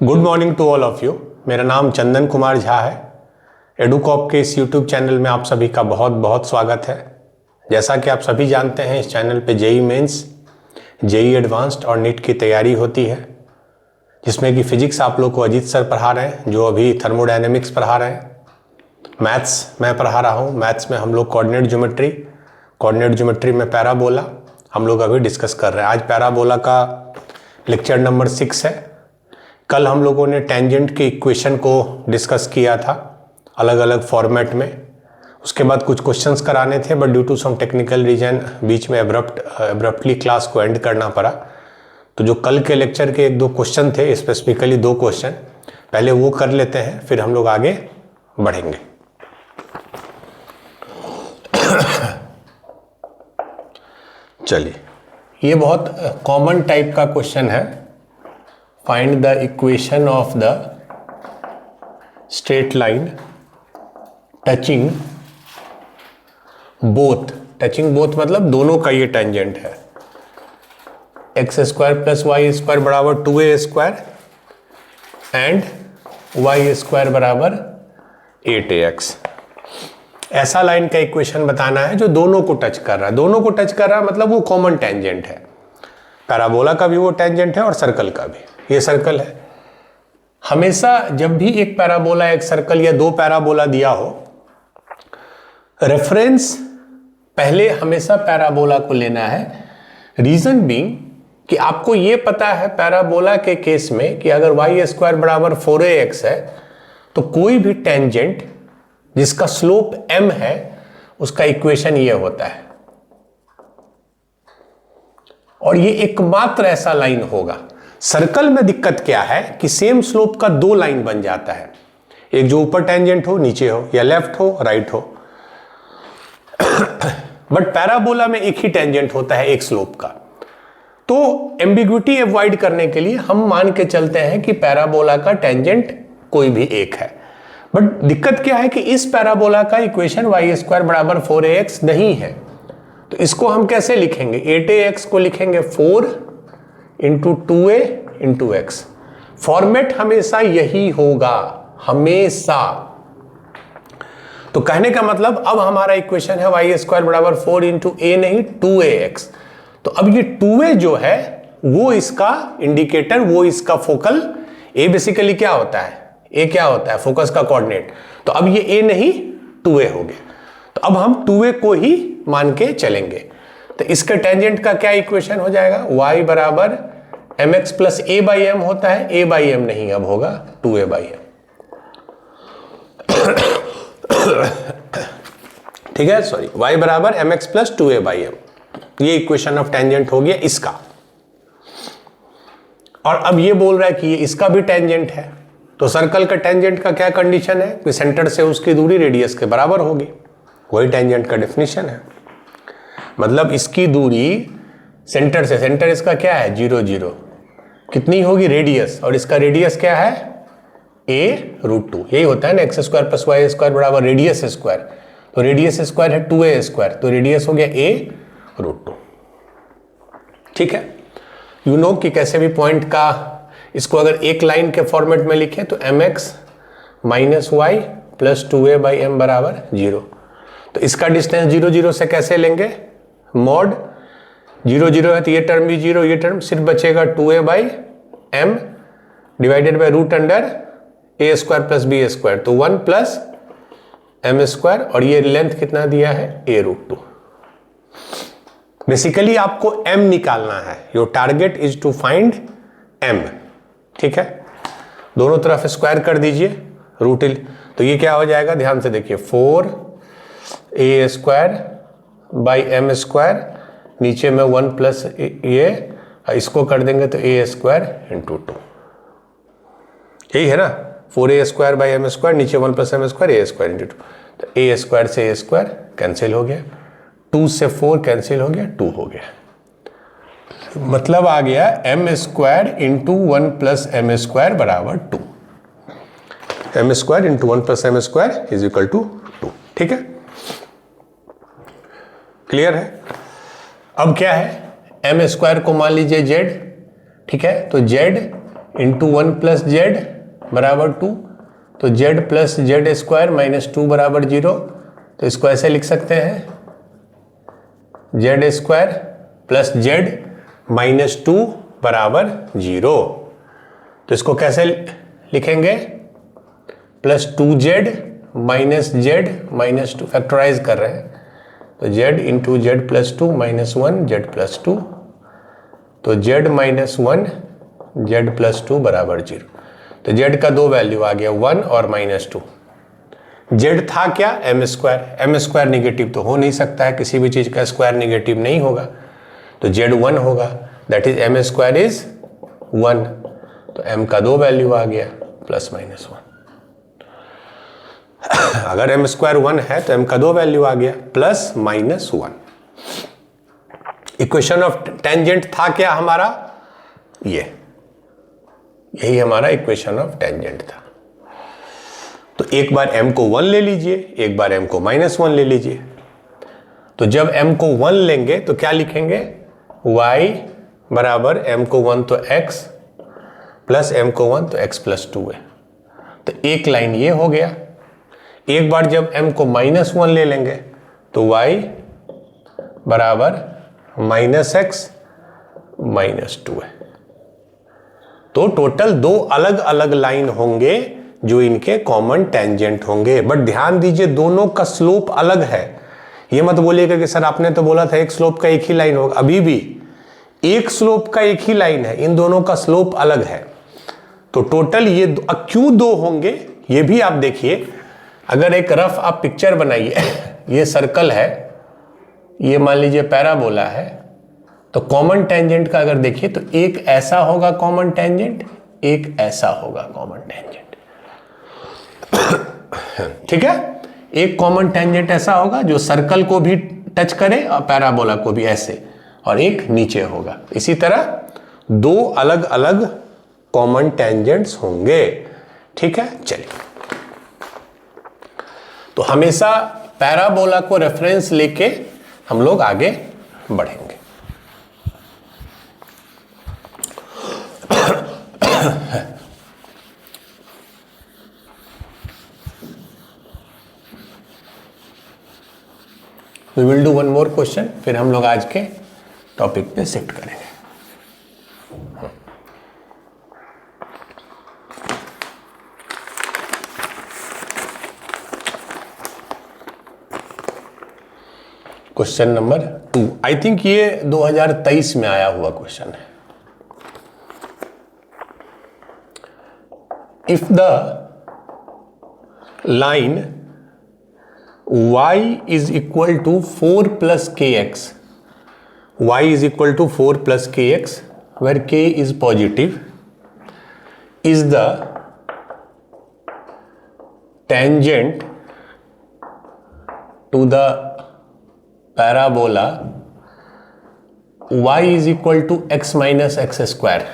Good morning to all of you. मेरा नाम चंदन कुमार झा है। एडुकॉप के इस यूट्यूब चैनल में आप सभी का बहुत बहुत स्वागत है। जैसा कि आप सभी जानते हैं, इस चैनल पे जेई मेंस, जेई एडवांस्ड और नीट की तैयारी होती है, जिसमें कि फिजिक्स आप लोग को अजीत सर पढ़ा रहे हैं, जो अभी थर्मोडायनेमिक्स पढ़ा रहे हैं। मैथ्स मैं पढ़ा रहा हूँ। मैथ्स में हम लोग कोऑर्डिनेट ज्योमेट्री में पैराबोला हम लोग अभी डिस्कस कर रहे हैं। आज पैराबोला का लेक्चर नंबर 6 है। कल हम लोगों ने टेंजेंट के इक्वेशन को डिस्कस किया था अलग अलग फॉर्मेट में। उसके बाद कुछ क्वेश्चंस कराने थे, but due to some technical reason बीच में एब्रप्टली क्लास को एंड करना पड़ा। तो जो कल के लेक्चर के 1-2 क्वेश्चन थे, स्पेसिफिकली 2 क्वेश्चन, पहले वो कर लेते हैं, फिर हम लोग आगे बढ़ेंगे। चलिए, ये बहुत कॉमन टाइप का क्वेश्चन है। Find the equation of the straight line touching both मतलब दोनों का ये टेंजेंट है। x² + y² बराबर 2a² एंड y² बराबर 8ax। ऐसा लाइन का इक्वेशन बताना है जो दोनों को टच कर रहा है। दोनों को टच कर रहा है मतलब वो कॉमन टेंजेंट है। पैराबोला का भी वो टेंजेंट है और सर्कल का भी। ये सर्कल है। हमेशा जब भी एक पैराबोला, एक सर्कल या 2 पैराबोला दिया हो, रेफरेंस पहले हमेशा पैराबोला को लेना है। रीजन बीइंग कि आपको ये पता है पैराबोला के केस में कि अगर y² बराबर 4ax है, तो कोई भी टेंजेंट जिसका स्लोप m है उसका इक्वेशन ये होता है। और ये एकमात्र ऐसा लाइन होगा। सर्कल में दिक्कत क्या है कि सेम स्लोप का 2 लाइन बन जाता है, एक जो ऊपर टेंजेंट हो, नीचे हो, या लेफ्ट हो, राइट हो। बट पैराबोला में एक ही टेंजेंट होता है, एक स्लोप का। तो एम्बिग्विटी अवॉइड करने के लिए हम मान के चलते हैं कि पैराबोला का टेंजेंट कोई भी एक है। बट दिक्कत क्या है कि इस पैराबोला का इक्वेशन y² बराबर 4ax नहीं है। तो इसको हम कैसे लिखेंगे? 8ax को लिखेंगे 4 × 2a × x। फॉर्मेट हमेशा यही होगा, हमेशा। तो कहने का मतलब अब हमारा इक्वेशन है y² बराबर 4 × a नहीं 2ax। तो अब ये 2a जो है वो इसका इंडिकेटर, वो इसका फोकल। a बेसिकली क्या होता है? a क्या होता है? फोकस का कोऑर्डिनेट। तो अब ये a नहीं 2a हो गया। तो अब हम 2a को ही मान के चलेंगे। तो इसके टेंजेंट का क्या इक्वेशन हो जाएगा? y बराबर mx + a/m होता है। a/m नहीं अब होगा 2a/m। ठीक है, सॉरी, y बराबर mx + 2a/m। ये इक्वेशन ऑफ टेंजेंट हो गया इसका। और अब ये बोल रहा है कि ये इसका भी टेंजेंट है। तो सर्कल का टेंजेंट का क्या कंडीशन है कि सेंटर से उसकी दूरी रेडियस के बराबर होगी। वही टेंजेंट का डेफिनेशन है। मतलब इसकी दूरी सेंटर से, सेंटर इसका क्या है? 0 0, कितनी होगी? रेडियस। और इसका रेडियस क्या है? a√2। यही होता है ना, x² + y² बराबर रेडियस स्क्वायर। तो रेडियस स्क्वायर है 2a², तो रेडियस हो गया a√2। ठीक है। यू नो कि कैसे भी पॉइंट का इसको अगर एक लाइन के फॉर्मेट में लिखे तो mx - y + 2a/m बराबर 0। तो इसका डिस्टेंस 0 0 से कैसे लेंगे? मॉड 0 0 है तो ये टर्म भी 0, ये टर्म सिर्फ बचेगा 2a/m divided by √a² + b²। तो 1 + m², और ये लेंथ कितना दिया है? a√2। बेसिकली आपको m निकालना है। Your target is to find m। ठीक है, दोनों तरफ स्क्वायर कर दीजिए √l। तो ये क्या हो जाएगा? ध्यान से देखिए, 4a² / m², नीचे में 1 + ये, इसको कर देंगे तो a² × 2। यही है ना, 4a² / m², नीचे 1 + m², a² × 2। तो a² से a² कैंसिल हो गया, 2 से 4 कैंसिल हो गया, 2 हो गया। मतलब आ गया m² × 1 + m² बराबर 2। m² × 1 + m² = 2। ठीक है, क्लियर है? अब क्या है? m² को मान लीजिए z। ठीक है, तो z इंटू 1 प्लस जेड बराबर 2, तो z plus z square minus 2 बराबर 0, तो इसको ऐसे लिख सकते हैं z square plus z minus 2 बराबर 0। तो इसको कैसे लिखेंगे, plus 2z minus z minus 2, factorize कर रहे हैं, तो z into z plus 2 minus 1 z plus 2, तो z माइनस 1 जेड प्लस 2 बराबर 0। तो z का दो वैल्यू आ गया 1 और माइनस 2। z था क्या, m square, m square negative तो हो नहीं सकता है, किसी भी चीज का स्क्वायर निगेटिव नहीं होगा, तो z 1 होगा, that is m square is 1। तो m का दो वैल्यू आ गया प्लस माइनस 1। अगर एम स्क्वायर 1 है तो m का दो वैल्यू आ गया plus minus 1। Equation of tangent था क्या हमारा, यही हमारा इक्वेशन ऑफ टेंजेंट था। तो एक बार m को 1 ले लीजिए, एक बार m को माइनस 1 ले लीजिए। तो जब m को 1 लेंगे तो क्या लिखेंगे, y बराबर m को 1 तो x प्लस m को 1 तो x प्लस 2 है। तो एक लाइन ये हो गया। एक बार जब m को माइनस 1 ले लेंगे तो y बराबर माइनस x माइनस 2 है। तो टोटल दो अलग अलग लाइन होंगे जो इनके कॉमन टेंजेंट होंगे। बट ध्यान दीजिए दोनों का स्लोप अलग है। ये मत बोलिएगा कि सर आपने तो बोला था एक स्लोप का एक ही लाइन होगा, अभी भी एक स्लोप का एक ही लाइन है, इन दोनों का स्लोप अलग है। तो टोटल ये क्यों दो होंगे ये भी आप देखिए। अगर एक रफ आप पिक्चर बनाइए, ये सर्कल है, ये मान लीजिए पैराबोला है, तो कॉमन टेंजेंट का अगर देखिए तो एक ऐसा होगा कॉमन टेंजेंट, एक ऐसा होगा कॉमन टेंजेंट। ठीक है, एक कॉमन टेंजेंट ऐसा होगा जो सर्कल को भी टच करे और पैराबोला को भी ऐसे, और एक नीचे होगा। इसी तरह दो अलग अलग कॉमन टेंजेंट्स होंगे। ठीक है, चलिए तो हमेशा पैराबोला को रेफरेंस लेके हम लोग आगे बढ़ेंगे। We will do one more question, फिर हम लोग आज के टॉपिक पे शिफ्ट करेंगे। क्वेश्चन नंबर 2, आई थिंक ये 2023 में आया हुआ क्वेश्चन है। If the line y is equal to 4 plus kx, y is equal to 4 plus kx where k is positive, is the tangent to the parabola y is equal to x minus x square।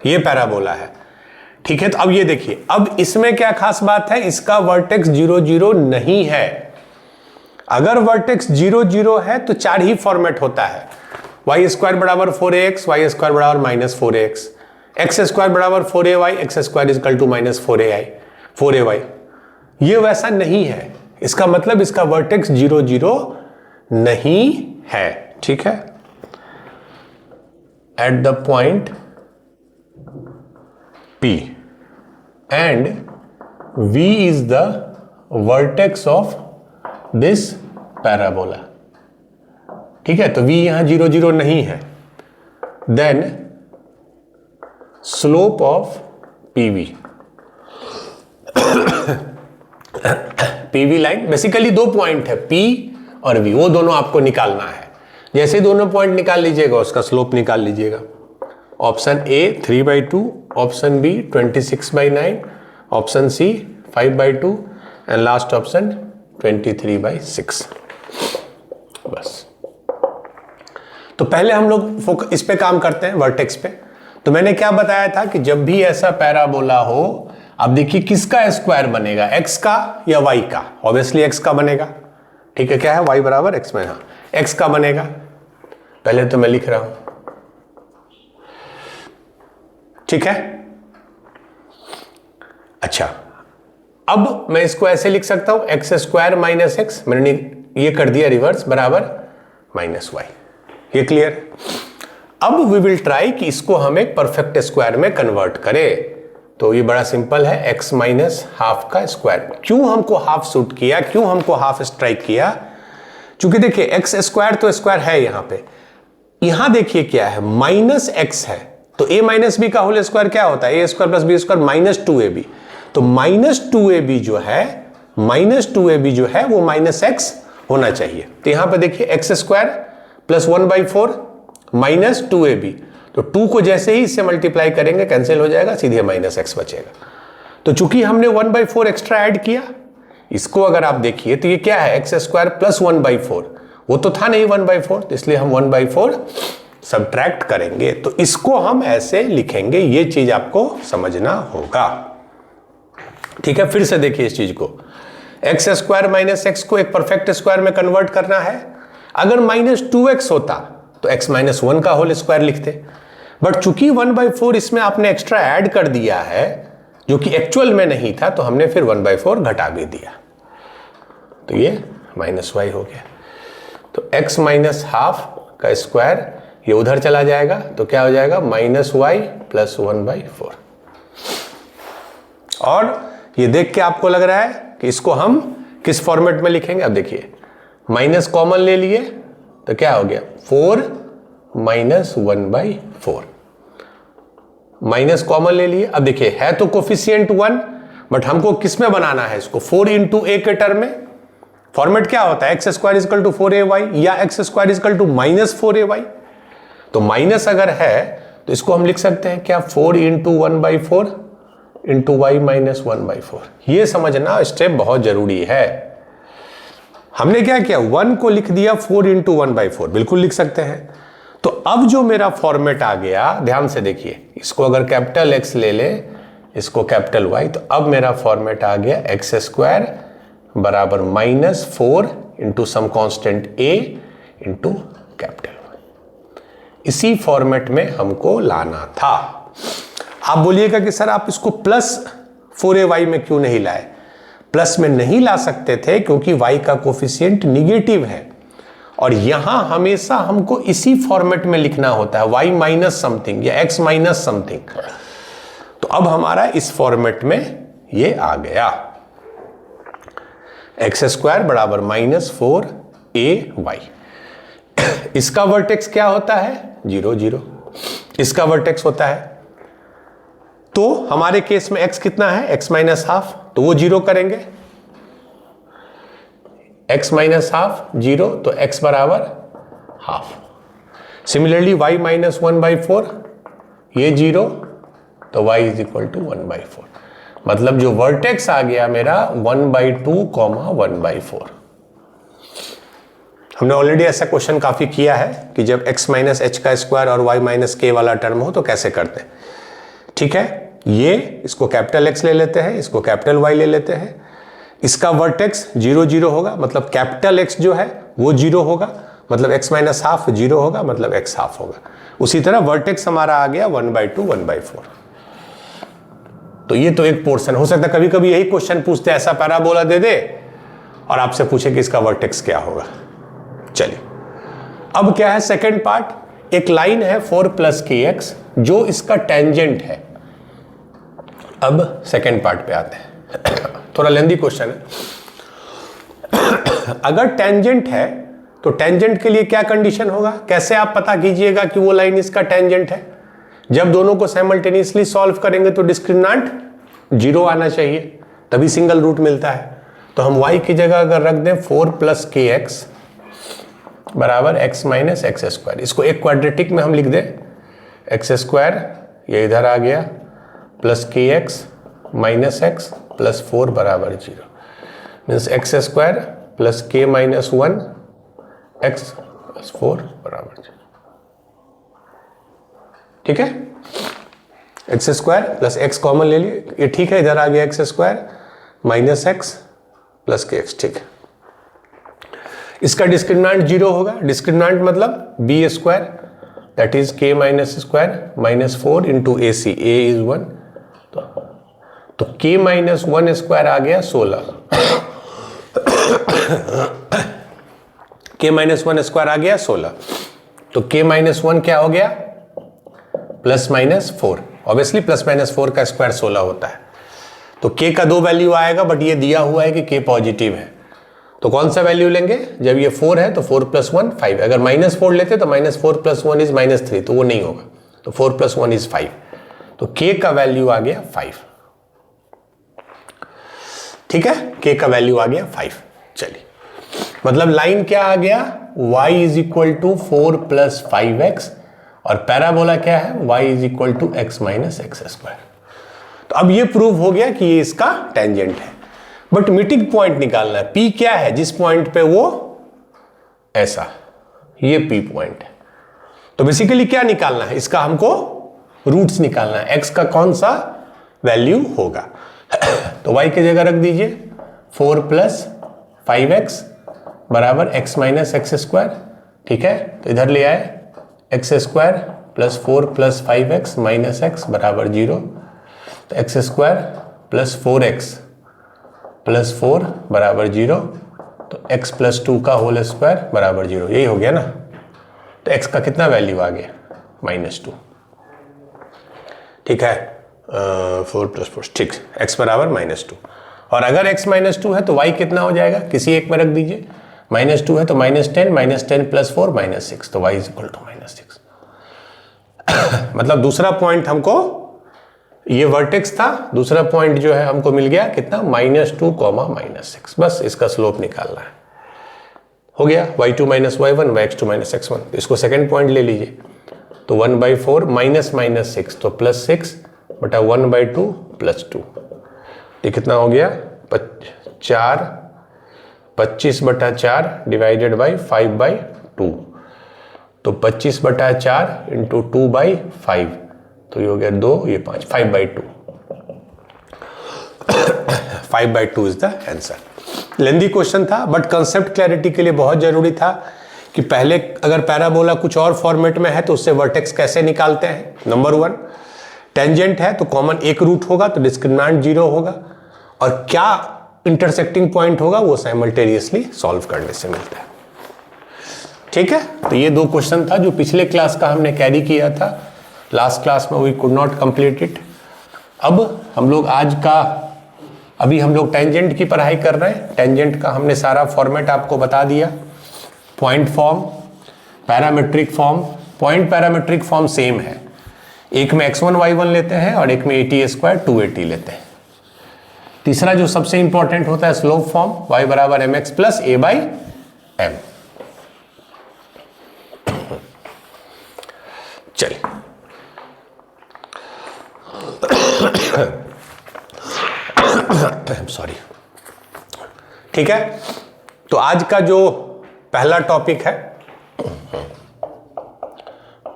ये parabola है। ठीक है, तो अब ये देखिए, अब इसमें क्या खास बात है, इसका वर्टेक्स 0 0 नहीं है। अगर वर्टेक्स 0 0 है तो चार ही फॉर्मेट होता है, वाई स्क्वायर बराबर 4ax, वाई स्क्वायर बराबर माइनस 4ax, एक्स स्क्वायर बराबर 4ay, x square is equal to minus 4ay। ये वैसा नहीं है, इसका मतलब इसका वर्टेक्स 0 0 नहीं है। ठीक है, at the point P and V is the vertex of this parabola। ठीक है, तो V यहां 0 0 नहीं है। Then slope of PV, PV line basically दो पॉइंट है P और V, वो दोनों आपको निकालना है। जैसे दोनों पॉइंट निकाल लीजिएगा उसका स्लोप निकाल लीजिएगा। Option A 3/2, option B 26/9, option C 5/2 and last option 23/6। बस, तो पहले हम लोग इस पे काम करते हैं, वर्टेक्स पे। तो मैंने क्या बताया था कि जब भी ऐसा पैराबोला हो, अब देखिए किसका स्क्वायर बनेगा, एक्स का या वाई का। ऑब्वियसली एक्स का बनेगा। ठीक है, क्या है, वाई बराबर एक्स में, हाँ एक्स का बनेगा। पहले तो मैं लिख रहा हूं, ठीक है। अच्छा, अब मैं इसको ऐसे लिख सकता हूं एक्स स्क्वायर माइनस एक्स, मैंने ये कर दिया रिवर्स, बराबर माइनस वाई। ये क्लियर? अब वी विल ट्राई कि इसको हम एक परफेक्ट स्क्वायर में कन्वर्ट करें। तो ये बड़ा सिंपल है, एक्स माइनस हाफ का स्क्वायर। क्यों हमको हाफ सूट किया, क्यों हमको हाफ स्ट्राइक किया? क्योंकि देखिए एक्स स्क्वायर तो स्क्वायर है यहां पे, यहां देखिए क्या है, माइनस एक्स है, तो ए माइनस बी का होल स्क्वायर क्या होता है, a square plus b square minus 2ab। तो माइनस 2ab जो है, माइनस 2ab जो है वो माइनस एक्स होना चाहिए। तो यहां पे देखिए x square plus 1/4 minus 2ab, तो 2 को जैसे ही इससे मल्टीप्लाई करेंगे कैंसिल हो जाएगा, सीधे माइनस एक्स बचेगा। तो चूंकि हमने 1/4 एक्स्ट्रा ऐड किया, इसको अगर आप देखिए तो ये क्या है, एक्स स्क्वायर प्लस 1/4, वो तो था नहीं 1/4, तो इसलिए हम 1/4 सब्ट्रैक्ट करेंगे। तो इसको हम ऐसे लिखेंगे, ये चीज आपको समझना होगा। ठीक है, फिर से देखिए इस चीज को, एक्स स्क्वायर माइनस एक्स को एक परफेक्ट स्क्वायर में कन्वर्ट करना है। अगर माइनस 2x होता तो x माइनस 1 का होल स्क्वायर लिखते, बट चूंकि 1/4 इसमें आपने एक्स्ट्रा ऐड कर दिया है जो कि एक्चुअल में नहीं था, तो हमने फिर 1/4 घटा भी दिया, तो ये माइनस वाई हो गया। तो x माइनस हाफ का स्क्वायर ये उधर चला जाएगा, तो क्या हो जाएगा, माइनस वाई प्लस 1/4। और ये देख के आपको लग रहा है कि इसको हम किस फॉर्मेट में लिखेंगे? अब देखिए, माइनस कॉमन ले लिए तो क्या हो गया, 4 माइनस 1/4, माइनस कॉमन ले लिए। अब देखिए है तो कोफिशिएंट 1, बट हमको किस में बनाना है इसको, 4 इंटू ए के टर्म में। फॉर्मेट क्या होता है, x square is equal to 4ay या x square is equal to minus 4ay। तो माइनस अगर है तो इसको हम लिख सकते हैं क्या, 4 इंटू 1/4 इंटू वाई माइनस 1/4। ये समझना स्टेप बहुत जरूरी है। हमने क्या किया, 1 को लिख दिया 4 इंटू 1/4, बिल्कुल लिख सकते हैं। तो अब जो मेरा फॉर्मेट आ गया, ध्यान से देखिए, इसको अगर कैपिटल एक्स ले ले, इसको कैपिटल वाई, तो अब मेरा फॉर्मेट आ गया एक्स स्क्वायर बराबर माइनस 4 इंटू सम कॉन्स्टेंट ए इंटू कैपिटल वाई। इसी फॉर्मेट में हमको लाना था। आप बोलिएगा कि सर आप इसको प्लस 4ay में क्यों नहीं लाए? प्लस में नहीं ला सकते थे क्योंकि y का कोफिशिएंट निगेटिव है, और यहां हमेशा हमको इसी फॉर्मेट में लिखना होता है, y माइनस समथिंग या x माइनस समथिंग। तो अब हमारा इस फॉर्मेट में ये आ गया, एक्स स्क्वायर बराबर माइनस 4ay। इसका वर्टेक्स क्या होता है, 0 0, इसका वर्टेक्स होता है। तो हमारे केस में x कितना है, x माइनस हाफ, तो वो 0 करेंगे, x माइनस हाफ 0, तो x बराबर हाफ। सिमिलरली y माइनस 1/4 ये 0, तो y इज इक्वल टू 1/4। मतलब जो वर्टेक्स आ गया मेरा 1/2, 1/4। हमने ऑलरेडी ऐसा क्वेश्चन काफी किया है कि जब x माइनस एच का स्क्वायर और y माइनस के वाला टर्म हो तो कैसे करते हैं। ठीक है, ये इसको कैपिटल एक्स ले लेते हैं, इसको कैपिटल वाई ले लेते हैं, इसका वर्टेक्स 0 0 होगा, मतलब कैपिटल एक्स जो है वो 0 होगा, मतलब x माइनस हाफ 0 होगा, मतलब x हाफ होगा। उसी तरह वर्टेक्स हमारा आ गया 1/2, 1/4। तो ये तो एक पोर्शन हो सकता है, कभी कभी यही क्वेश्चन पूछते हैं, ऐसा पैराबोला दे दे और आपसे पूछे कि इसका वर्टेक्स क्या होगा। चलिए, अब क्या है सेकेंड पार्ट, एक लाइन है 4 प्लस kx जो इसका टेंजेंट है। अब सेकेंड पार्ट पे आते हैं, थोड़ा लेंदी क्वेश्चन है। अगर टेंजेंट है तो टेंजेंट के लिए क्या कंडीशन होगा, कैसे आप पता कीजिएगा कि वो लाइन इसका टेंजेंट है? जब दोनों को साइमल्टेनियसली सॉल्व करेंगे तो डिस्क्रिमिनेंट 0 आना चाहिए, तभी सिंगल रूट मिलता है। तो हम y की जगह अगर रख दें 4 प्लस kx बराबर x माइनस एक्स स्क्वायर, इसको एक क्वाड्रेटिक में हम लिख दें, एक्स स्क्वायर ये इधर आ गया plus kx minus x plus 4 बराबर 0, means x square plus k minus 1 x plus 4 बराबर 0। ठीक है, x square plus x common ले लिए, ये ठीक है, इधर आ गया x square minus x plus k x. ठीक है, इसका डिस्क्रिमिनेंट 0 होगा, डिस्क्रिमिनेंट मतलब b square that is k minus square minus 4 into a c, a is 1, तो तो k माइनस 1 स्क्वायर आ गया 16, k माइनस 1 स्क्वायर आ गया 16, तो k माइनस 1 क्या हो गया plus minus 4, obviously plus minus 4 का स्क्वायर 16 होता है। तो k का 2 वैल्यू आएगा, बट ये दिया हुआ है कि k पॉजिटिव है, तो कौन सा वैल्यू लेंगे, जब ये 4 है तो 4 प्लस 1 5, अगर माइनस 4 लेते तो माइनस 4 प्लस 1 इज माइनस 3, तो वो नहीं होगा, तो 4 प्लस 1 इज 5, तो k का वैल्यू आ गया 5। ठीक है, k का वैल्यू आ गया 5। चलिए, मतलब लाइन क्या आ गया, y is equal to 4 plus 5x, और पैराबोला क्या है, y is equal to x minus x square. तो अब ये प्रूव हो गया कि ये इसका टेंजेंट है, बट मीटिंग पॉइंट निकालना है। P क्या है, जिस पॉइंट पे वो ऐसा, ये P पॉइंट है। तो बेसिकली क्या निकालना है, इसका हमको रूट्स निकालना है, x का कौन सा वैल्यू होगा। तो y की जगह रख दीजिए 4 प्लस 5x बराबर x माइनस एक्स स्क्वायर। ठीक है, तो इधर ले आए x square plus 4 plus 5x minus x बराबर 0, तो x square plus 4x plus 4 बराबर 0, तो x प्लस 2 का होल स्क्वायर बराबर 0, यही हो गया ना। तो x का कितना वैल्यू आ गया -2। ठीक है, 4 प्लस 4, ठीक, x बराबर -2, और अगर x -2 है तो y कितना हो जाएगा, किसी एक में रख दीजिए, -2 है तो -10 प्लस 4 -6, तो y इज इक्वल टू -6। मतलब दूसरा पॉइंट हमको, ये वर्टेक्स था, दूसरा पॉइंट जो है हमको मिल गया कितना, -2, -6, बस इसका स्लोप निकालना है, हो गया y2 minus y1 y2 minus x1। इसको सेकेंड पॉइंट ले लीजिए, तो 1/4 -6, तो +6 बटा 1/2 +2, ये कितना हो गया 4, 25/4 डिवाइडेड बाई 5/2, तो 25/4 इंटू 2/5, तो ये हो गया 2, ये 5, 5/2, 5/2 is the answer. Lengthy question था, बट कंसेप्ट क्लैरिटी के लिए बहुत जरूरी था कि पहले अगर पैराबोला कुछ और फॉर्मेट में है तो उससे वर्टेक्स कैसे निकालते हैं। नंबर 1, टेंजेंट है तो कॉमन एक रूट होगा, तो डिस्क्रिमिनेंट 0 होगा, और क्या इंटरसेक्टिंग पॉइंट होगा वो साइमल्टेनियसली सॉल्व करने से मिलता है। ठीक है, तो ये 2 क्वेश्चन था जो पिछले क्लास का हमने कैरी किया था, लास्ट क्लास में we could not complete it. अब हम लोग अभी हम लोग टेंजेंट की पढ़ाई कर रहे हैं। टेंजेंट का हमने सारा फॉर्मेट आपको बता दिया, point form, parametric form. Point parametric form same है, एक में x1 y1 लेते हैं और एक में at² 2at लेते हैं। तीसरा जो सबसे इंपॉर्टेंट होता है स्लोप फॉर्म, y बराबर mx प्लस a/m। चलिए, सॉरी। ठीक है, तो आज का जो पहला टॉपिक है,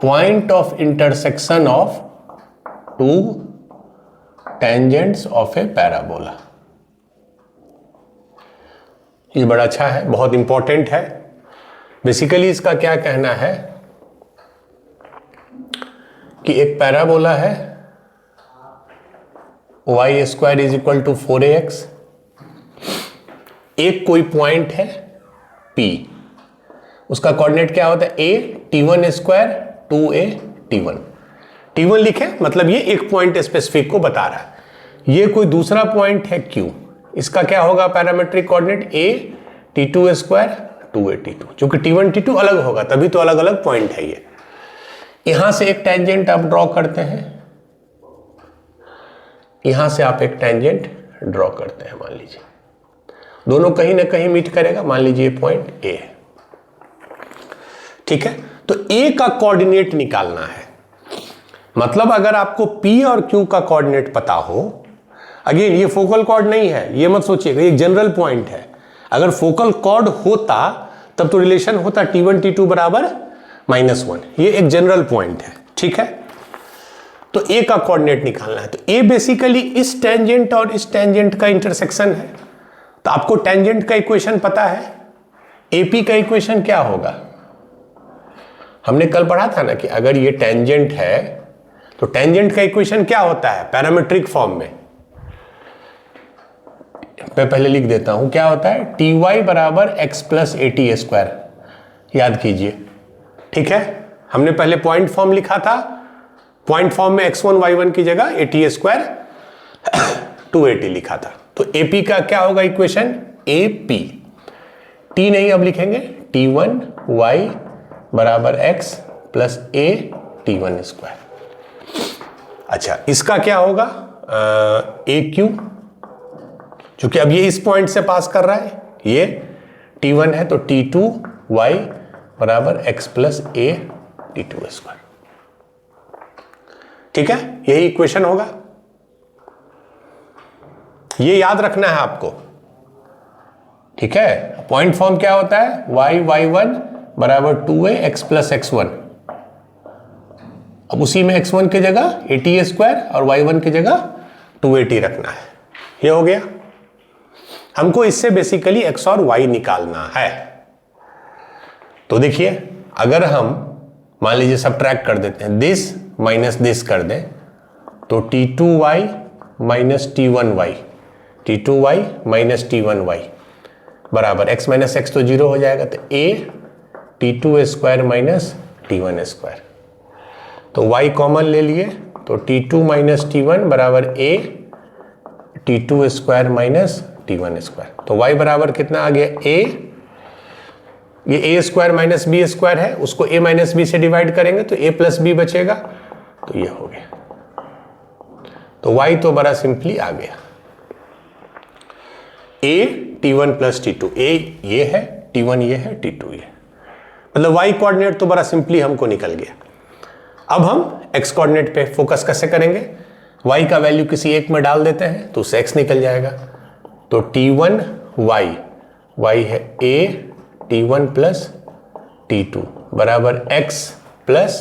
point of intersection of 2 tangents of A parabola. ये बड़ा अच्छा है, बहुत इंपॉर्टेंट है। बेसिकली इसका क्या कहना है कि एक पैराबोला है, y² is equal to 4ax, एक कोई पॉइंट है P, उसका कोऑर्डिनेट क्या होता है a t1² 2a t1। t1 लिखे मतलब ये एक पॉइंट स्पेसिफिक को बता रहा है। ये कोई दूसरा पॉइंट है Q, इसका क्या होगा parametric coordinate a t2² 2a t2, क्योंकि t1 t2 अलग होगा तभी तो अलग अलग पॉइंट है ये। यहां से एक टेंजेंट आप ड्रॉ करते हैं, यहां से आप एक टेंजेंट ड्रॉ करते हैं, मान लीजिए दोनों कहीं ना कहीं मीट करेगा, मान लीजिए पॉइंट ए है। ठीक है, तो ए का कोऑर्डिनेट निकालना है। मतलब अगर आपको P और Q का कोऑर्डिनेट पता हो, अगेन ये फोकल कॉर्ड नहीं है, ये मत सोचिएगा, ये जनरल पॉइंट है। अगर फोकल कॉर्ड होता तब तो रिलेशन होता t1 t2 बराबर -1, ये एक जनरल पॉइंट है। ठीक है, तो ए का कोऑर्डिनेट निकालना है। तो ए बेसिकली इस टेंजेंट और इस टेंजेंट का इंटरसेक्शन है। तो आपको टेंजेंट का इक्वेशन पता है, एपी का इक्वेशन क्या होगा, हमने कल पढ़ा था ना कि अगर ये टेंजेंट है तो टेंजेंट का इक्वेशन क्या होता है पैरामेट्रिक फॉर्म में, मैं पहले लिख देता हूं क्या होता है, टी वाई बराबर x plus A T square, याद कीजिए। ठीक है, हमने पहले पॉइंट फॉर्म लिखा था, पॉइंट फॉर्म में x1 y1 की जगह ए टी स्क्वायर 2at लिखा था। तो AP का क्या होगा इक्वेशन, AP, T नहीं अब लिखेंगे, T1 y बराबर x plus a T1 square. अच्छा, इसका क्या होगा, AQ, क्योंकि अब ये इस पॉइंट से पास कर रहा है, ये T1 है, तो T2 y बराबर x plus a T2 square. ठीक है, यही इक्वेशन होगा, ये याद रखना है आपको। ठीक है, पॉइंट फॉर्म क्या होता है, y y1 बराबर 2a x प्लस x1। अब उसी में x1 की जगह at स्क्वायर और y1 की जगह 2at रखना है। ये हो गया, हमको इससे बेसिकली x और y निकालना है। तो देखिए, अगर हम मान लीजिए सब्ट्रैक्ट कर देते हैं, दिस माइनस दिस कर दें, तो T2y minus T1y, T2y minus T1y बराबर x माइनस एक्स तो 0 हो जाएगा, तो a T2 square minus T1 square. तो y कॉमन ले लिए, तो T2 माइनस T1 बराबर a T2 square minus T1 square. तो y बराबर कितना आ गया, a, ये a square minus b square है, उसको a माइनस बी से डिवाइड करेंगे तो a प्लस बी बचेगा, तो ये हो गया। तो y तो बड़ा सिंपली आ गया, a T1 plus T2, a ये है, T1 ये है, T2 ये, मतलब y कोऑर्डिनेट तो बड़ा सिंपली हमको निकल गया। अब हम x कोऑर्डिनेट पे फोकस कैसे करेंगे, y का वैल्यू किसी एक में डाल देते हैं तो उससे x निकल जाएगा। तो T1 y है a T1 प्लस T2 बराबर x plus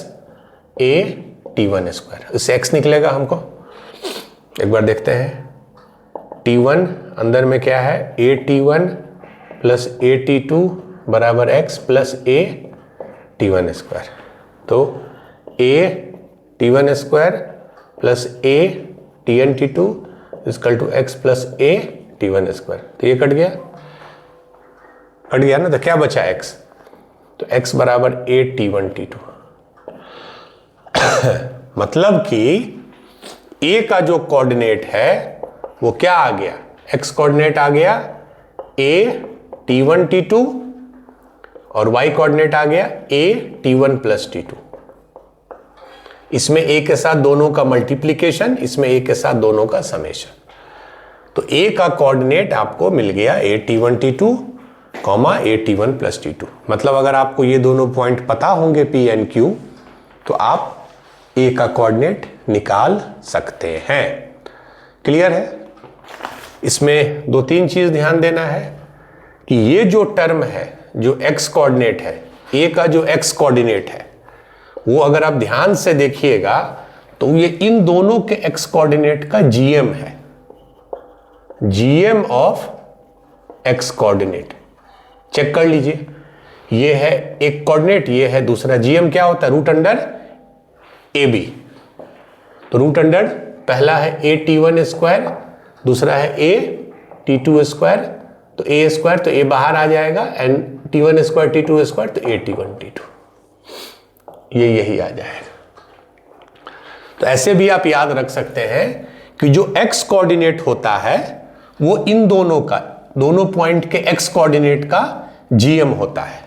a T1 square, इससे x निकलेगा हमको। एक बार देखते हैं, T1 अंदर में क्या है, a T1 plus a T2 बराबर x plus a T1 square. तो a T1 square plus a Tn T2 equal to x plus a T1 square. तो ये कट गया ना, तो क्या बचा x, तो x बराबर a T1 T2। मतलब कि a का जो कोऑर्डिनेट है वो क्या आ गया, x कोऑर्डिनेट आ गया a T1 T2 और y कोऑर्डिनेट आ गया a T1 प्लस T2। इसमें a के साथ दोनों का मल्टीप्लीकेशन, इसमें a के साथ दोनों का समेशन। तो a का कोऑर्डिनेट आपको मिल गया a T1 T2 comma a T1 plus T2। मतलब अगर आपको ये दोनों पॉइंट पता होंगे P एंड Q, तो आप a का कोऑर्डिनेट निकाल सकते हैं। क्लियर है? इसमें दो तीन चीज ध्यान देना है कि ये जो टर्म है, जो x कोऑर्डिनेट है, a का जो x कोऑर्डिनेट है, वो अगर आप ध्यान से देखिएगा तो ये इन दोनों के x कोऑर्डिनेट का GM है, GM of x coordinate. Check कर लीजिए, ये है एक कोऑर्डिनेट, ये है दूसरा। GM क्या होता है, रूट अंडर AB। तो रूट अंडर पहला है a T1 स्क्वायर, दूसरा है a T2 स्क्वायर, तो a स्क्वायर तो a बाहर आ जाएगा and T1 square T2 square तो a T1 T2, ये यही आ जाएगा। तो ऐसे भी आप याद रख सकते हैं कि जो x कोऑर्डिनेट होता है वो इन दोनों का, दोनों पॉइंट के x कोऑर्डिनेट का GM होता है।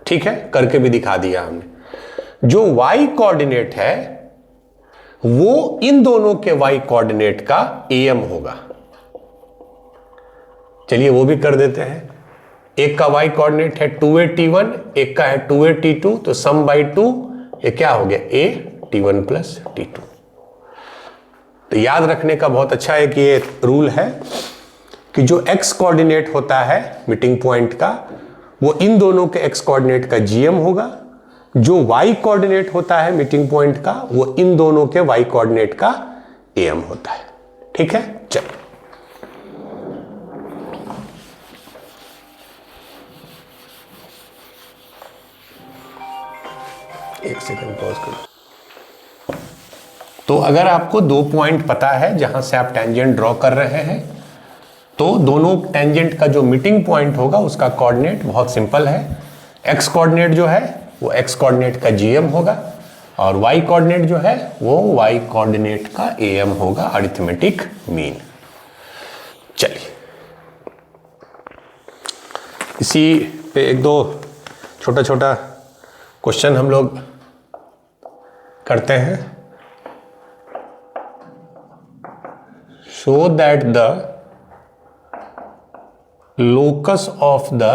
ठीक है, करके भी दिखा दिया हमने। जो y कोऑर्डिनेट है वो इन दोनों के y कोऑर्डिनेट का AM होगा। चलिए वो भी कर देते हैं। एक का y कोऑर्डिनेट है 2a T1, एक का है 2a T2, तो सम बाई 2 ये क्या हो गया, a T1 प्लस T2। तो याद रखने का बहुत अच्छा है कि ये रूल है कि जो x कोऑर्डिनेट होता है मीटिंग पॉइंट का, वो इन दोनों के x कोऑर्डिनेट का GM होगा। जो y कोऑर्डिनेट होता है मीटिंग पॉइंट का, वो इन दोनों के y कोऑर्डिनेट का AM होता है। ठीक है, चलिए एक सेकंड पॉज करो। तो अगर आपको दो पॉइंट पता है जहां से आप टेंजेंट ड्रॉ कर रहे हैं, तो दोनों टेंजेंट का जो मीटिंग पॉइंट होगा उसका कोऑर्डिनेट बहुत सिंपल है, एक्स कोऑर्डिनेट जो है वो एक्स कोऑर्डिनेट का जीएम होगा और वाई कोऑर्डिनेट जो है वो वाई कोऑर्डिनेट का एएम होगा, अरिथमेटिक मीन। चलिए इसी पे एक दो छोटा छोटा क्वेश्चन हम लोग करते हैं। Show that the locus of the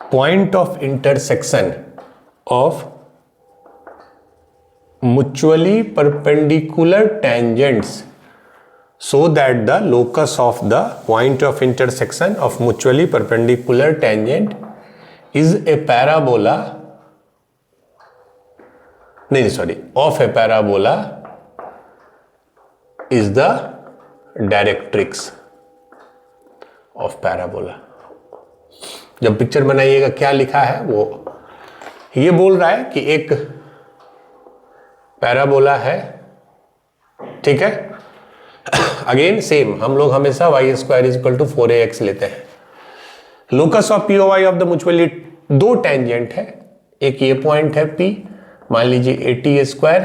point of intersection of mutually perpendicular tangents, so that the locus of the point of intersection of mutually perpendicular tangent is a parabola, of a parabola is the directrix of parabola. जब picture बनाइएगा क्या लिखा है, वो ये बोल रहा है कि एक पैराबोला है, ठीक है। अगेन सेम, हम लोग हमेशा y square is equal to 4ax लेते हैं। Locus of P O Y of the mutually, दो टेंजेंट है, एक ये पॉइंट है P, मान लीजिए AT स्क्वायर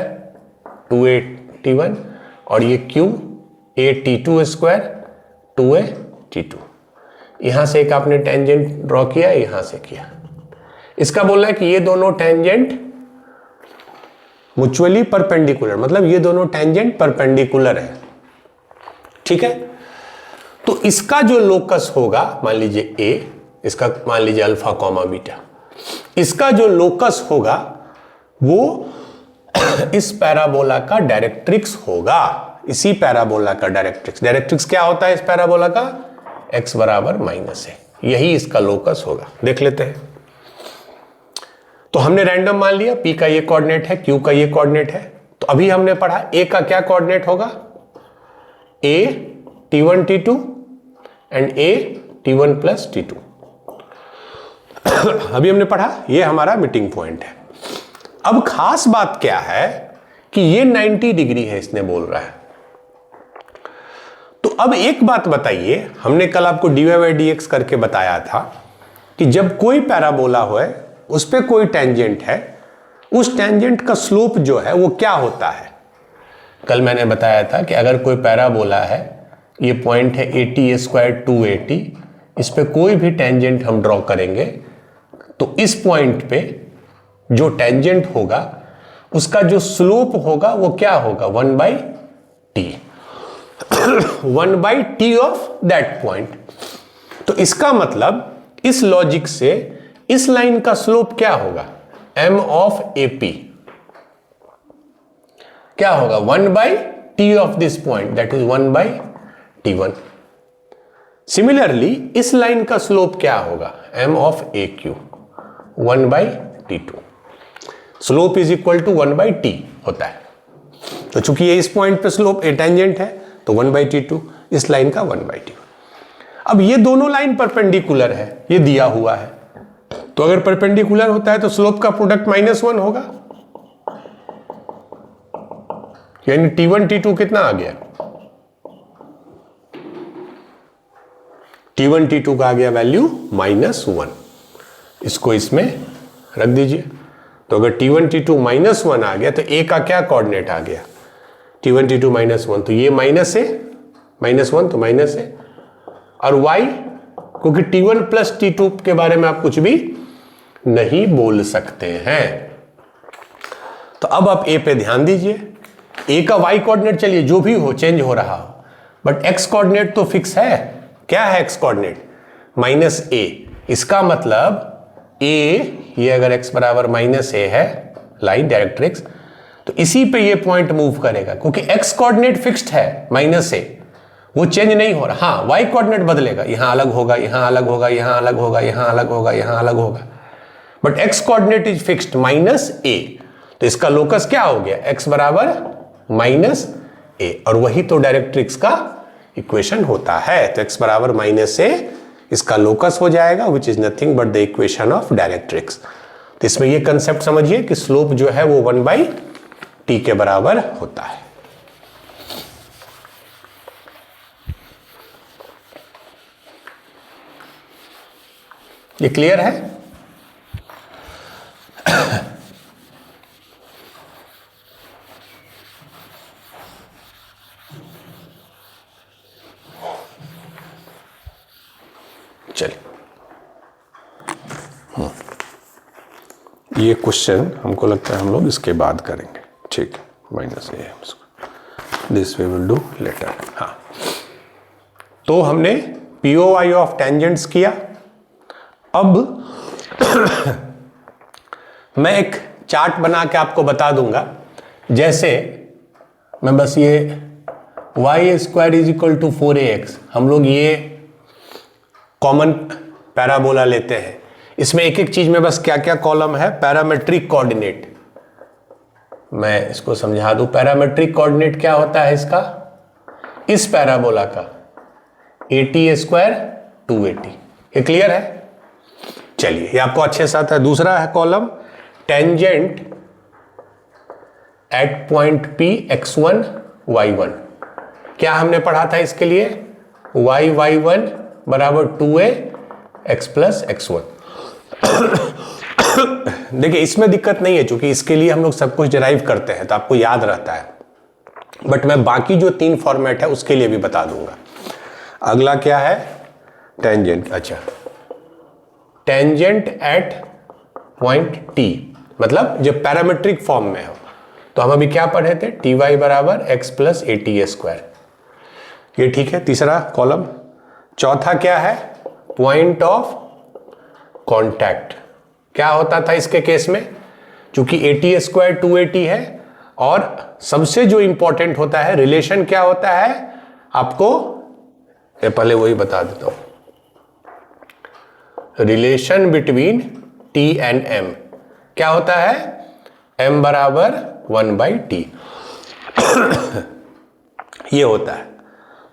2AT1 और ये Q AT2 स्क्वायर 2AT2। यहां से एक आपने टेंजेंट ड्रॉ किया, यहां से किया। इसका बोलना है कि ये दोनों टेंजेंट म्यूचुअली परपेंडिकुलर, मतलब ये दोनों टेंजेंट परपेंडिकुलर है, ठीक है। तो इसका जो लोकस होगा, मान लीजिए A, इसका मान लीजिए अल्फा कॉमा बीटा, इसका जो लोकस होगा वो इस पैराबोला का डायरेक्ट्रिक्स होगा, इसी पैराबोला का डायरेक्ट्रिक्स। डायरेक्ट्रिक्स क्या होता है इस पैराबोला का? x बराबर माइनस है, यही इसका लोकस होगा। देख लेते हैं। तो हमने रैंडम मान लिया, p का ये कोऑर्डिनेट है, q का ये कोऑर्डिनेट है। तो अभी हमने पढ़ा a का क्या कोऑर्डिनेट होगा? a t1 t2 and a t1 plus t2। अभी हमने पढ़ा ये हमारा मीटिंग पॉइंट है। अब खास बात क्या है कि ये 90 डिग्री है, इसने बोल रहा है। तो अब एक बात बताइए, हमने कल आपको dy/dx करके बताया था कि जब कोई पैराबोला हो, उस पे कोई टेंजेंट है, उस टेंजेंट का स्लोप जो है वो क्या होता है। कल मैंने बताया था कि अगर कोई पैराबोला है, ये पॉइंट है AT स्क्वायर 2AT, इस पे कोई भी टेंजेंट हम ड्रॉ करेंगे तो इस पॉइंट पे जो टेंजेंट होगा उसका जो स्लोप होगा वो क्या होगा? 1/t 1/t of that point. तो इसका मतलब इस लॉजिक से इस लाइन का स्लोप क्या होगा? m ऑफ AP क्या होगा? 1/t of this point, that is 1/t1। Similarly इस लाइन का स्लोप क्या होगा? m of AQ 1/t2। Slope is equal to 1/t होता है। तो चूंकि ये इस पॉइंट पे स्लोप टेंजेंट है तो 1/t2, इस लाइन का 1/t1। अब ये दोनों लाइन परपेंडिकुलर है, ये दिया हुआ है, तो अगर परपेंडिकुलर होता है तो स्लोप का प्रोडक्ट -1 होगा, यानी t1 t2 कितना आ गया? t1 t2 का आ गया वैल्यू -1। इसको इसमें रख दीजिए। तो अगर t1 t2 -1 आ गया तो a का क्या कोऑर्डिनेट आ गया? t1 t2 -1, तो ये माइनस है, -1 तो माइनस है। और y, क्योंकि t1 प्लस t2 के बारे में आप कुछ भी नहीं बोल सकते हैं। तो अब आप a पे ध्यान दीजिए। a का y कोऑर्डिनेट चलिए जो भी हो, चेंज हो रहा हो, बट x कोऑर्डिनेट तो फिक्स है। क्या है x कोऑर्डिनेट? -a। इसका मतलब a, ये अगर x बराबर -a है, लाइन डायरेक्ट्रिक्स, तो इसी पे ये पॉइंट मूव करेगा, क्योंकि x कोऑर्डिनेट फिक्स्ड है -a, वो चेंज नहीं हो रहा। हाँ, y कोऑर्डिनेट बदलेगा, यहां अलग होगा, यहां अलग होगा, यहां अलग होगा, यहां अलग होगा, यहां अलग होगा, but x coordinate is fixed -a। तो इसका लोकस क्या हो गया? x बराबर -a, और वही तो डायरेक्ट्रिक्स का इक्वेशन होता है। तो x बराबर -a इसका लोकस हो जाएगा, which is nothing but the equation of directrix. तो इसमें ये कंसेप्ट समझिए कि स्लोप जो है वो 1/t के बराबर होता है। ये क्लियर है? चलिए, ये क्वेश्चन हमको लगता है हम लोग इसके बाद करेंगे, ठीक है, minus a this we will do later. हाँ, तो हमने POI ऑफ टेंजेंट्स किया। अब मैं एक चार्ट बना के आपको बता दूंगा, जैसे मैं बस ये y² is equal to 4ax, हम लोग ये कॉमन पैराबोला लेते हैं। इसमें एक एक चीज में बस क्या क्या कॉलम है, पैरामेट्रिक कोऑर्डिनेट, मैं इसको समझा दूं। पैरामेट्रिक कोऑर्डिनेट क्या होता है इसका, इस पैराबोला का AT² 2AT, ये क्लियर है? चलिए, ये आपको अच्छे से आता है। दूसरा है column tangent at point P x1 y1, क्या हमने पढ़ा था इसके लिए, y1 बराबर 2a x प्लस x1। देखिए, इसमें दिक्कत नहीं है, क्योंकि इसके लिए हम लोग सब कुछ डिराइव करते हैं तो आपको याद रहता है, बट मैं बाकी जो 3 फॉर्मेट है उसके लिए भी बता दूंगा। अगला क्या है, टेंजेंट, अच्छा, टेंजेंट एट पॉइंट T, मतलब जब पैरामेट्रिक फॉर्म में हो, तो हम अभी क्या पढ़े थे, ty बराबर x प्लस ATA², ये ठीक है, तीसरा कॉलम। चौथा क्या है, पॉइंट ऑफ कांटेक्ट, क्या होता था इसके केस में, चूंकि ATA² 2AT है, और सबसे जो इंपॉर्टेंट होता है रिलेशन क्या होता है आपको, ये पहले वही बता देता हूं, relation between T and M क्या होता है, M बराबर 1/T ये होता है।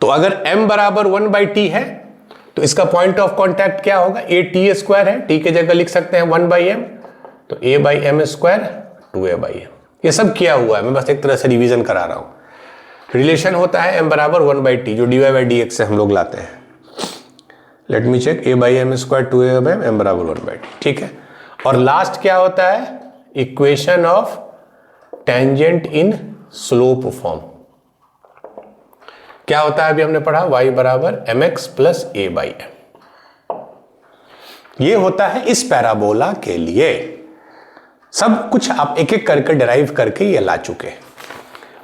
तो अगर M बराबर 1/T है तो इसका पॉइंट ऑफ कांटेक्ट क्या होगा, ATA² है, T के जगह लिख सकते हैं 1/M, तो A/M², 2A/M, ये सब किया हुआ है, मैं बस एक तरह से रिवीजन करा रहा हूं। रिलेशन होता है M बराबर 1/T, जो dy/dx से हम लोग लाते हैं। Let me check, A/M², 2A/M, M बराबर 1/T, ठीक है। और लास्ट क्या होता है, equation of tangent in slope form, क्या होता है अभी हमने पढ़ा, y बराबर mx प्लस A/m, ये होता है इस पैराबोला के लिए। सब कुछ आप एक एक करके डिराइव करके ये ला चुके हैं।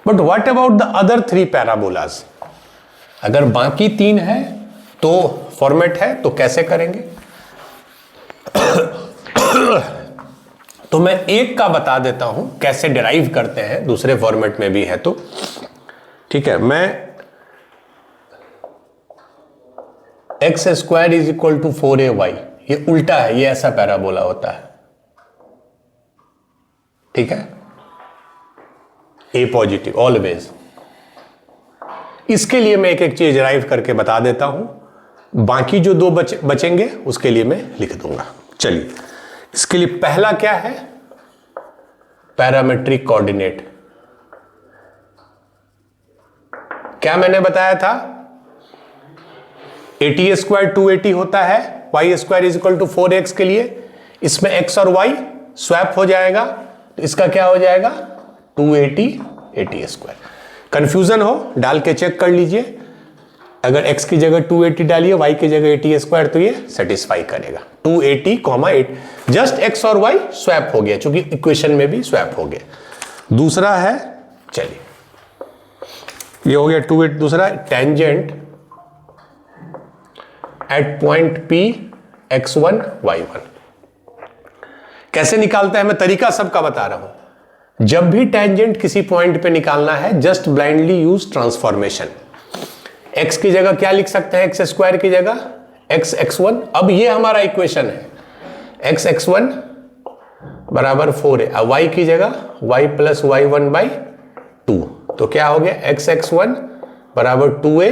But what about the other 3 parabolas, अगर बाकी 3 है तो फॉर्मेट है तो कैसे करेंगे तो मैं एक का बता देता हूं कैसे डिराइव करते हैं, दूसरे फॉर्मेट में भी है तो ठीक है। मैं x² is equal to 4ay, ये उल्टा है, ये ऐसा पैराबोला होता है, ठीक है, ए पॉजिटिव ऑलवेज। इसके लिए मैं एक एक चीज डिराइव करके बता देता हूं, बाकी जो 2 बचेंगे उसके लिए मैं लिख दूंगा। चलिए, इसके लिए पहला क्या है, पैरामेट्रिक कोऑर्डिनेट। क्या मैंने बताया था, ATA² 2AT होता है, y² is equal to 4x के लिए, इसमें x और y स्वैप हो जाएगा, तो इसका क्या हो जाएगा 2AT ATA²। कंफ्यूजन हो डाल के चेक कर लीजिए, अगर x की जगह 2AT डालिए, y की जगह ATA² तो ये सेटिस्फाई करेगा। 2AT, 8, जस्ट x और y स्वैप हो गया, क्योंकि इक्वेशन में भी स्वैप हो गया। दूसरा है, चलिए ये हो गया 2AT। दूसरा tangent at point P x1 y1, कैसे निकालते हैं मैं तरीका सबका बता रहा हूं। जब भी टेंजेंट किसी पॉइंट पे निकालना है, just blindly use transformation. x की जगह क्या लिख सकते हैं, x² की जगह x(x1), अब ये हमारा इक्वेशन है, x(x1) बराबर 4a, y की जगह y प्लस y1/2, तो क्या हो गया x(x1) बराबर 2a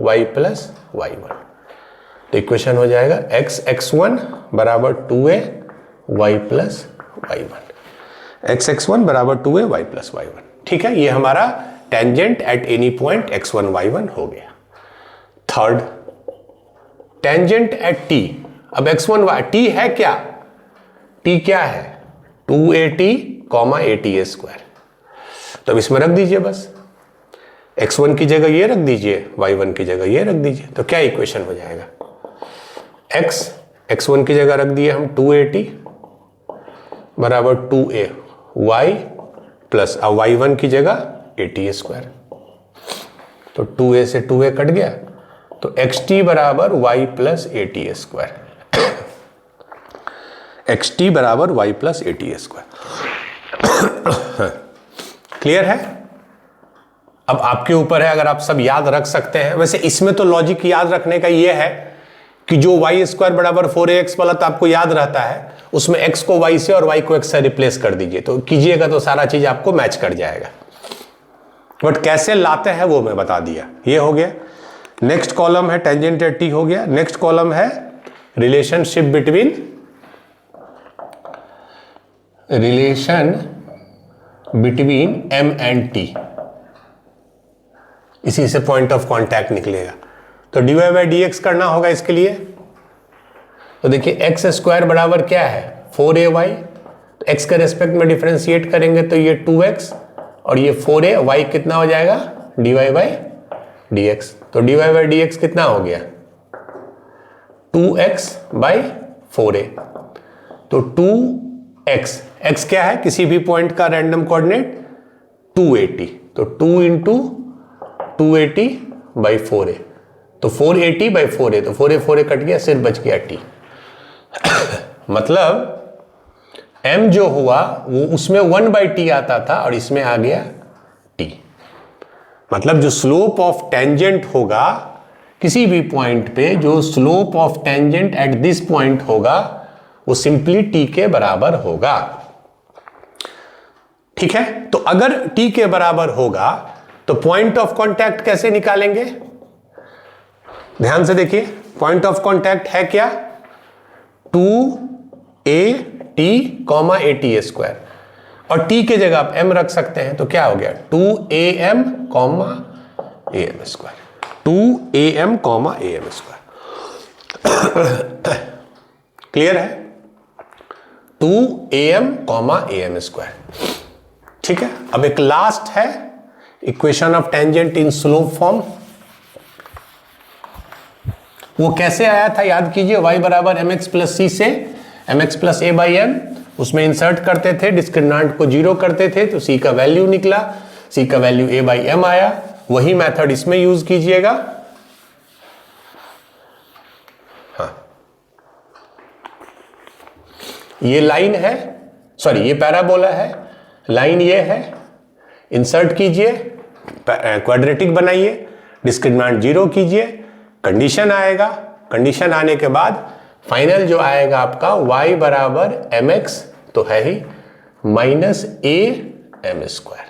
y प्लस y1, तो इक्वेशन हो जाएगा x(x1) बराबर 2a y plus y1, x(x1) बराबर 2a y प्लस y1, ठीक है। ये हमारा tangent at any point x1 y1 हो गया। थर्ड, टेंजेंट एट T, अब x1 y t है क्या, t क्या है 2at, at स्क्वायर, तो अब इसमें रख दीजिए बस, x1 की जगह ये रख दीजिए, y1 की जगह ये रख दीजिए, तो क्या इक्वेशन हो जाएगा, x1 की जगह रख दिए हम 2at बराबर 2a y प्लस अब y1 की जगह at स्क्वायर, तो 2a से 2a कट गया, तो xt बराबर y plus at square, xt बराबर y plus at square. Clear है? अब आपके ऊपर है, अगर आप सब याद रख सकते हैं। वैसे इसमें तो लॉजिक याद रखने का ये है कि जो y स्क्वायर बराबर 4ax वाला तो आपको याद रहता है, उसमें x को y से और y को x से रिप्लेस कर दीजिए, तो कीजिएगा तो सारा चीज आपको मैच कर जाएगा। बट कैसे लाते हैं वो मैं बता दिया। ये हो गया। नेक्स्ट कॉलम है टेंजेंट एट टी, हो गया। नेक्स्ट कॉलम है relationship between m and t, इसी से पॉइंट ऑफ कांटेक्ट निकलेगा। तो dy बाई dx करना होगा इसके लिए। तो देखिए एक्स स्क्वायर बराबर क्या है 4ay, तो x के रेस्पेक्ट में डिफरेंशिएट करेंगे तो ये 2x और ये 4a, y कितना हो जाएगा dy बाई dx, तो dy बाई dx कितना हो गया 2x बाई 4a, तो 2x, x क्या है किसी भी पॉइंट का रैंडम कोऑर्डिनेट 280, तो 2 इंटू 280 बाई 4a, तो 480 बाई 4a, तो 4a कट गया, सिर्फ बच गया t। मतलब m जो हुआ वो उसमें 1 बाई टी आता था और इसमें आ गया t। मतलब जो स्लोप ऑफ टेंजेंट होगा किसी भी पॉइंट पे, जो slope of tangent at this point होगा वो सिंपली t के बराबर होगा। ठीक है, तो अगर t के बराबर होगा तो पॉइंट ऑफ कांटेक्ट कैसे निकालेंगे, ध्यान से देखिए। पॉइंट ऑफ कांटेक्ट है क्या 2at, at स्क्वायर, और t के जगह आप m रख सकते हैं, तो क्या हो गया 2am, am square, 2am, am square. Clear है, 2am, am स्क्वायर। ठीक है, अब एक लास्ट है equation of tangent in slope form. वो कैसे आया था याद कीजिए, y बराबर mx प्लस सी से mx plus a by m, उसमें इंसर्ट करते थे, डिस्क्रिमिनेंट को 0 करते थे, तो c का वैल्यू निकला, c का वैल्यू a बाई m आया। वही मेथड इसमें यूज कीजिएगा। हाँ, ये लाइन है, सॉरी ये पैराबोला है, लाइन ये है, इंसर्ट कीजिए, क्वाड्रेटिक बनाइए, डिस्क्रिमिनेंट 0 कीजिए, कंडीशन आएगा, कंडीशन आने के बाद फाइनल जो आएगा आपका y बराबर mx तो है ही माइनस am स्क्वायर।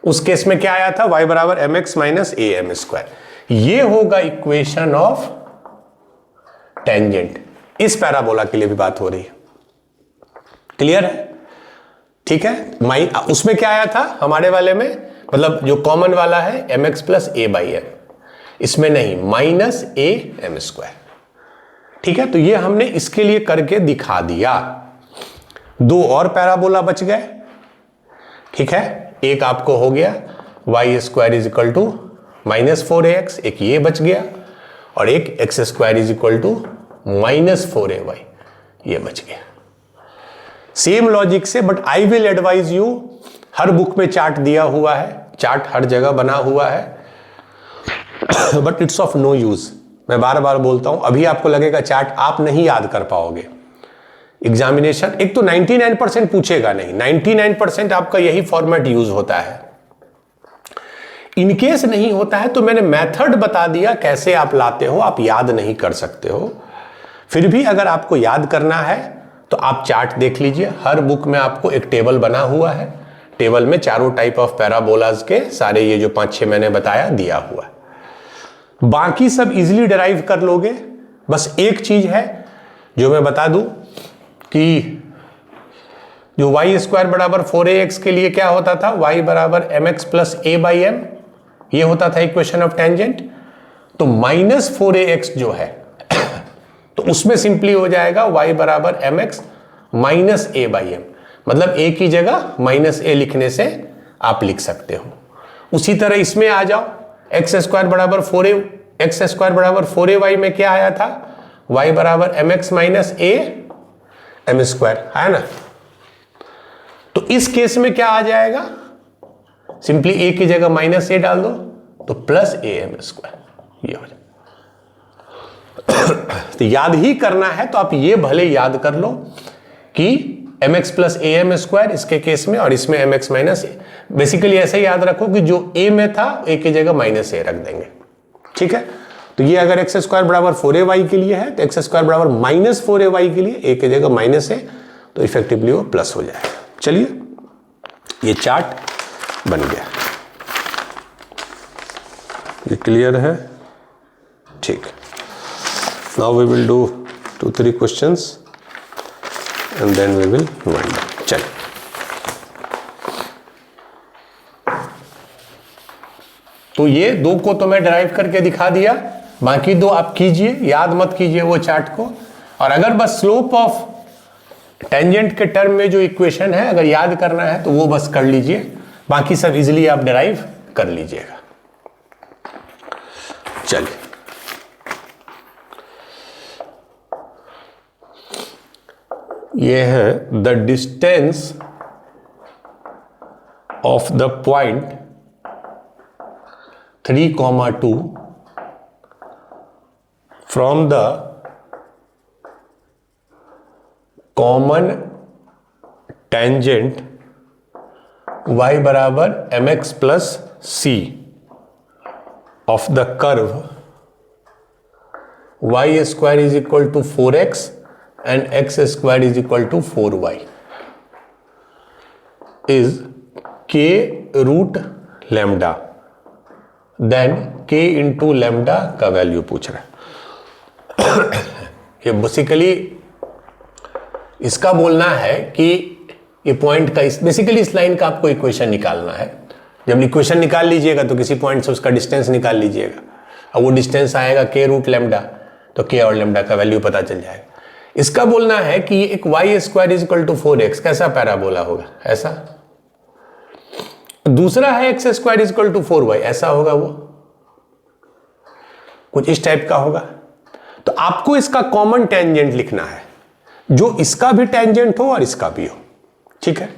उस केस में क्या आया था y बराबर mx माइनस am स्क्वायर। ये होगा इक्वेशन ऑफ टेंजेंट। इस पैराबोला के लिए भी बात हो रही है। क्लियर है? ठीक है, उसमें क्या आया था हमारे वाले में, मतलब जो कॉमन वाला है mx plus a by m, इसमें नहीं, माइनस am स्क्वायर। ठीक है, तो ये हमने इसके लिए करके दिखा दिया। 2 और पैराबोला बच गए। ठीक है, एक आपको हो गया y square is equal to minus 4ax, एक ये बच गया, और एक x square is equal to minus 4ay, ये बच गया। सेम लॉजिक से, but I will advise you, हर बुक में चार्ट दिया हुआ है, चार्ट हर जगह बना हुआ है, but it's of no use. मैं बार बार बोलता हूं, अभी आपको लगेगा चार्ट आप नहीं याद कर पाओगे। एग्जामिनेशन एक तो 99% पूछेगा नहीं, 99% आपका यही फॉर्मेट यूज होता है। इनकेस नहीं होता है तो मैंने मेथड बता दिया कैसे आप लाते हो, आप याद नहीं कर सकते हो। फिर भी अगर आपको याद करना है तो आप चार्ट देख लीजिए, हर बुक में आपको एक टेबल बना हुआ है, टेबल में चारों टाइप ऑफ पैराबोलाज के सारे ये जो 5-6 मैंने बताया दिया हुआ है। बाकी सब इजीली डिराइव कर लोगे। बस एक चीज है जो मैं बता दूं कि जो y स्क्वायर बराबर 4ax के लिए क्या होता था, y बराबर mx plus a by m, ये होता था इक्वेशन ऑफ टेंजेंट। तो माइनस 4ax जो है तो उसमें सिंपली हो जाएगा y बराबर mx minus a by m, मतलब a की जगह माइनस a लिखने से आप लिख सकते हो। उसी तरह इसमें आ जाओ, एक्स स्क्वायर बराबर 4ay में क्या आया था, y बराबर mx minus a m square, है ना। तो इस केस में क्या आ जाएगा, सिंपली a की जगह माइनस a डाल दो तो प्लस a m स्क्वायर, ये हो जाए। तो याद ही करना है तो आप ये भले याद कर लो कि mx plus a m square इसके केस में, और इसमें mx माइनस ए, बेसिकली ऐसे याद रखो कि जो a में था a की जगह माइनस ए रख देंगे, ठीक है। तो ये अगर एक्स स्क्वायर बराबर 4ay के लिए है तो एक्स स्क्वायर बराबर माइनस 4ay के लिए a की जगह माइनस ए, तो इफेक्टिवली वो प्लस हो जाएगा। चलिए ये चार्ट बन गया, ये क्लियर है, ठीक। Now we will do 2-3 questions and then we will wind up. चलिए तो ये दो को तो मैं ड्राइव करके दिखा दिया, बाकी दो आप कीजिए, याद मत कीजिए वो चार्ट को। और अगर बस स्लोप ऑफ टेंजेंट के टर्म में जो इक्वेशन है अगर याद करना है तो वो बस कर लीजिए, बाकी सब इजीली आप डिराइव कर लीजिएगा। चलिए ये है the distance of the point 3,2 from the common tangent y बराबर mx plus c of the curve y square is equal to 4x and x square is equal to 4y is k root lambda, then k into lambda का value पूछ रहा है। ये basically इसका बोलना है कि ये पॉइंट का, बेसिकली इस लाइन का आपको इक्वेशन निकालना है। जब इक्वेशन निकाल लीजिएगा तो किसी पॉइंट से उसका डिस्टेंस निकाल लीजिएगा, और वो डिस्टेंस आएगा k रूट लैम्डा, तो k और लैम्डा का वैल्यू पता चल जाएगा। इसका बोलना है कि ये एक y square is equal to 4x कैसा पैराबोला होगा, ऐसा। दूसरा है x square is equal to 4y, ऐसा होगा, वो कुछ इस टाइप का होगा। तो आपको इसका कॉमन टेंजेंट लिखना है, जो इसका भी टेंजेंट हो और इसका भी हो, ठीक है।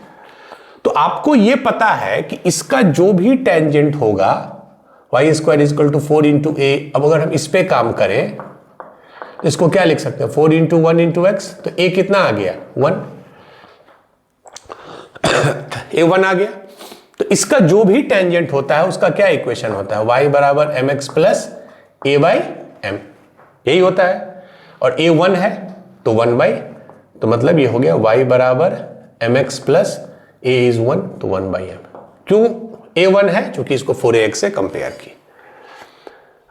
तो आपको ये पता है कि इसका जो भी टेंजेंट होगा y square is equal to 4 into a. अब अगर हम इस पे काम करें इसको क्या लिख सकते हैं, 4 इंटू 1 इंटू एक्स, तो a कितना आ गया 1, a1 आ गया। तो इसका जो भी टेंजेंट होता है उसका क्या इक्वेशन होता है, y बराबर mx plus a by m, यही होता है। और a1 है तो 1 बाई, तो मतलब ये हो गया y बराबर mx प्लस a इज 1 तो 1 बाई एम। क्यों a1 है, क्योंकि इसको 4ax से कंपेयर की।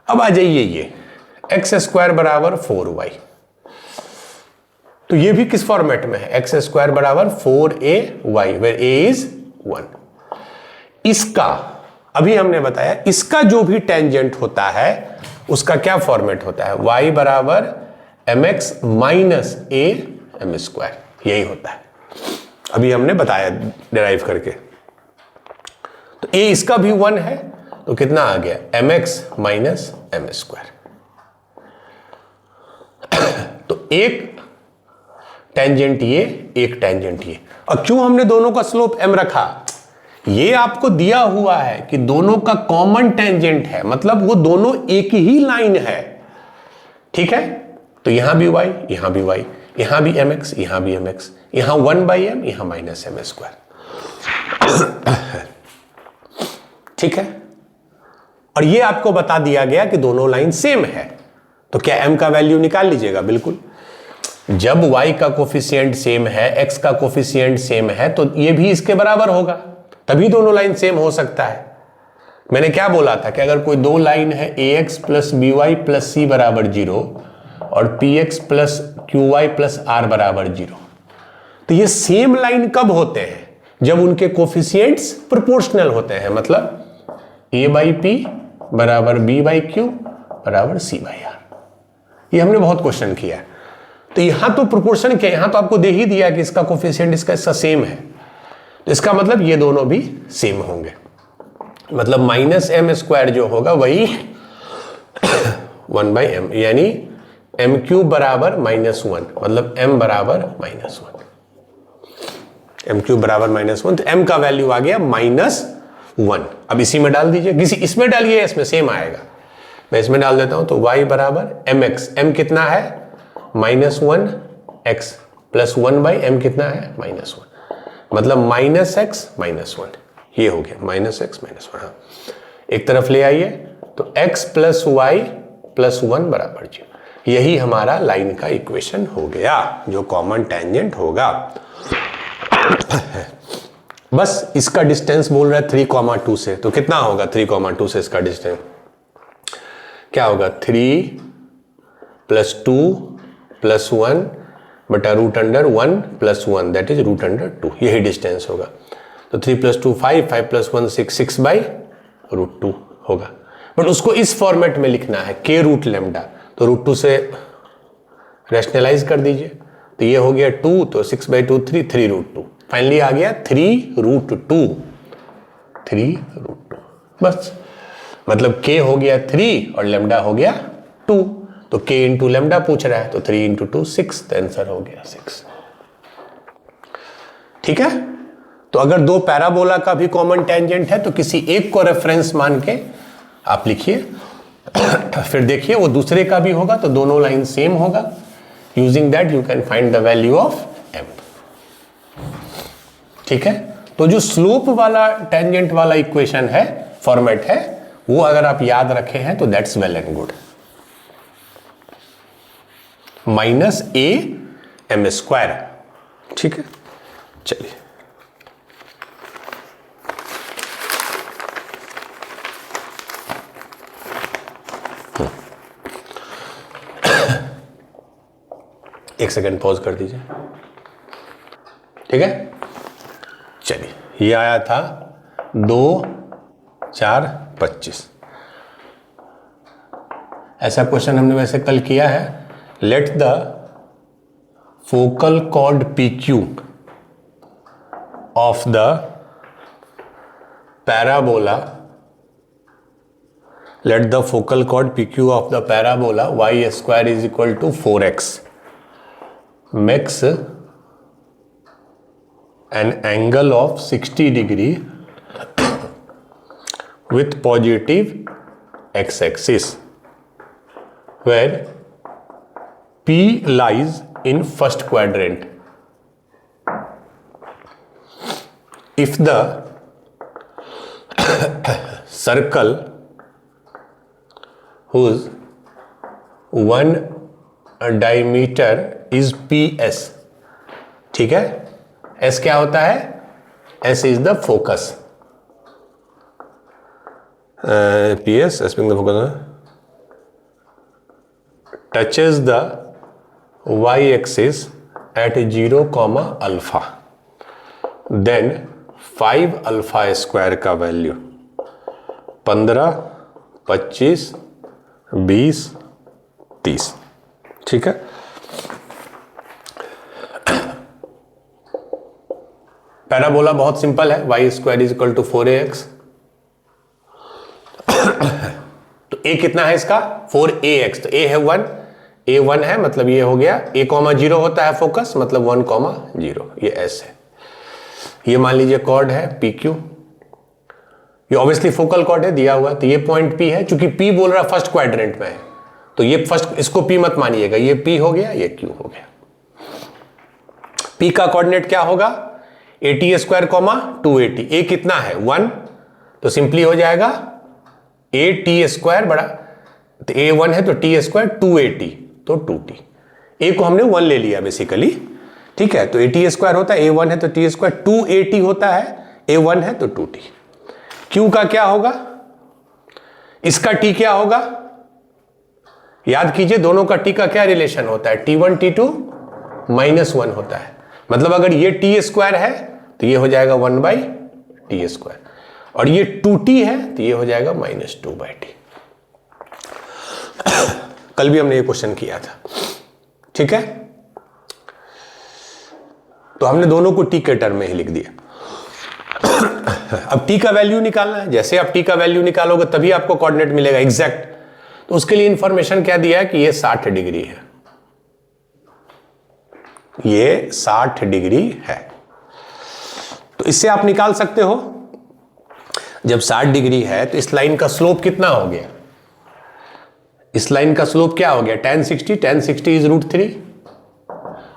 अब आ जाइए ये एक्स स्क्वायर बराबर 4y, तो ये भी किस फॉर्मेट में है, एक्स स्क्वायर बराबर 4ay वेयर a इज 1। इसका अभी हमने बताया, इसका जो भी टेंजेंट होता है उसका क्या फॉर्मेट होता है, y बराबर mx minus a m square, यही होता है। अभी हमने बताया डिराइव करके। तो a इसका भी 1 है तो कितना आ गया mx माइनस m स्क्वायर। तो एक टेंजेंट ये, एक टेंजेंट ये। और क्यों हमने दोनों का स्लोप m रखा, ये आपको दिया हुआ है कि दोनों का कॉमन टेंजेंट है, मतलब वो दोनों एक ही लाइन है, ठीक है। तो यहां भी y, यहां भी y, यहां भी mx, यहां भी mx, यहां 1 बाई m, यहां माइनस m स्क्वायर, ठीक है। और ये आपको बता दिया गया कि दोनों लाइन सेम है, तो क्या m का वैल्यू निकाल लीजिएगा, बिल्कुल। जब y का कोफिशिएंट सेम है, x का कोफिशिएंट सेम है, तो ये भी इसके बराबर होगा, तभी दोनों लाइन सेम हो सकता है। मैंने क्या बोला था कि अगर कोई दो लाइन है ax plus by plus c बराबर 0 और px plus qy plus r बराबर 0, तो ये सेम लाइन कब होते हैं, जब उनके कोफिशिएंट्स प्रोपोर्शनल होते हैं, मतलब a बाई p बराबर b बाई q बराबर c बाई r। ये हमने बहुत क्वेश्चन किया है। तो यहां तो प्रोपोर्शन क्या है, यहां तो आपको दे ही दिया कि इसका कोफिशिएंट इसका सेम है, तो इसका मतलब ये दोनों भी सेम होंगे। मतलब माइनस एम स्क्वायर जो होगा वही 1/m, यानी एम क्यूब बराबर -1, मतलब m बराबर -1, एम क्यूब बराबर -1, तो m का वैल्यू आ गया -1। अब इसी में डाल दीजिए, किसी इसमें डालिए, इसमें सेम आएगा, मैं इसमें डाल देता हूं, तो y बराबर mx, m कितना है -1x प्लस 1/m कितना है -1, मतलब -x -1, ये हो गया -x -1। हाँ, एक तरफ ले आइए, तो x प्लस y प्लस 1 बराबर 0, यही हमारा लाइन का इक्वेशन हो गया जो कॉमन टेंजेंट होगा। बस इसका डिस्टेंस बोल रहा है 3,2 से, तो कितना होगा 3,2 से इसका डिस्टेंस, क्या होगा 3 + 2 + 1 बटा √1 + 1, दैट इज √2, यही डिस्टेंस होगा। तो 3 + 2 5, 5 + 1 6, 6/√2 होगा। बट उसको इस फॉर्मेट में लिखना है k√λ, तो √2 से रैशनलाइज कर दीजिए, तो ये हो गया 2, तो 6/2 3, 3√2, फाइनली आ गया 3√2, 3√2। बस मतलब k हो गया 3 और λ हो गया 2, तो k × λ पूछ रहा है, तो 3 × 2 6, तो आंसर हो गया 6। ठीक है, तो अगर दो पैराबोला का भी कॉमन टेंजेंट है तो किसी एक को रेफरेंस मान के आप लिखिए, फिर देखिए वो दूसरे का भी होगा, तो दोनों लाइन सेम होगा। Using that you can find the value of m। ठीक है, तो जो स्लोप वाला टेंजेंट वाला इक्वेशन है, फॉर्मेट है, वो अगर आप याद रखे हैं तो that's well and good. -am², ठीक है, चलिए एक सेकंड पॉज कर दीजिए। ठीक है, चलिए ये आया था 2, 4, 25। ऐसा क्वेश्चन हमने वैसे कल किया है। Let the focal cord PQ of the parabola, let the focal chord PQ of the parabola y² = 4x makes an angle of 60 degree with positive x-axis where P lies in first quadrant. If the circle whose one diameter is PS, ठीक है, S क्या होता है, S is the focus, PS S being the focus, touches the y-axis at 0, alpha, then 5 alpha square का value 15, 25, 20, 30। ठीक है, parabola बहुत simple है, y² = 4ax। तो a कितना है इसका 4ax, तो a है 1, a1 है, मतलब ये हो गया a, 0 होता है फोकस, मतलब 1, 0, ये s है। ये मान लीजिए कॉर्ड है PQ, ये ऑब्वियसली फोकल कॉर्ड है दिया हुआ, तो ये पॉइंट P है, चूंकि P बोल रहा है फर्स्ट क्वाड्रेंट में है, तो ये फर्स्ट, इसको P मत मानिएगा, ये P हो गया, ये Q हो गया। P का कोऑर्डिनेट क्या होगा, AT², 2AT, A कितना है 1, तो सिंपली हो जाएगा AT² बड़ा, तो A1 है तो T² 2AT, तो 2T, A को हमने 1 ले लिया बेसिकली। ठीक है, तो AT² होता है, A1 है तो T², 2AT होता है, A1 है तो 2T। Q का क्या होगा, इसका T क्या होगा, याद कीजिए दोनों का T का क्या रिलेशन होता है, T1 T2 -1 होता है, मतलब अगर ये T² है तो ये हो जाएगा 1/T², और ये 2T है तो ये हो जाएगा -2/T। कल भी हमने ये क्वेश्चन किया था। ठीक है, तो हमने दोनों को टी के टर्म में ही लिख दिया। अब टी का वैल्यू निकालना है, जैसे आप टी का वैल्यू निकालोगे तभी आपको कोऑर्डिनेट मिलेगा एग्जैक्ट। तो उसके लिए इंफॉर्मेशन क्या दिया है कि ये 60 डिग्री है, ये 60 डिग्री है। तो इससे आप निकाल सकते हो, जब 60 डिग्री है तो इस लाइन का स्लोप कितना हो गया, इस लाइन का स्लोप क्या हो गया, tan 60, tan 60 इज √3।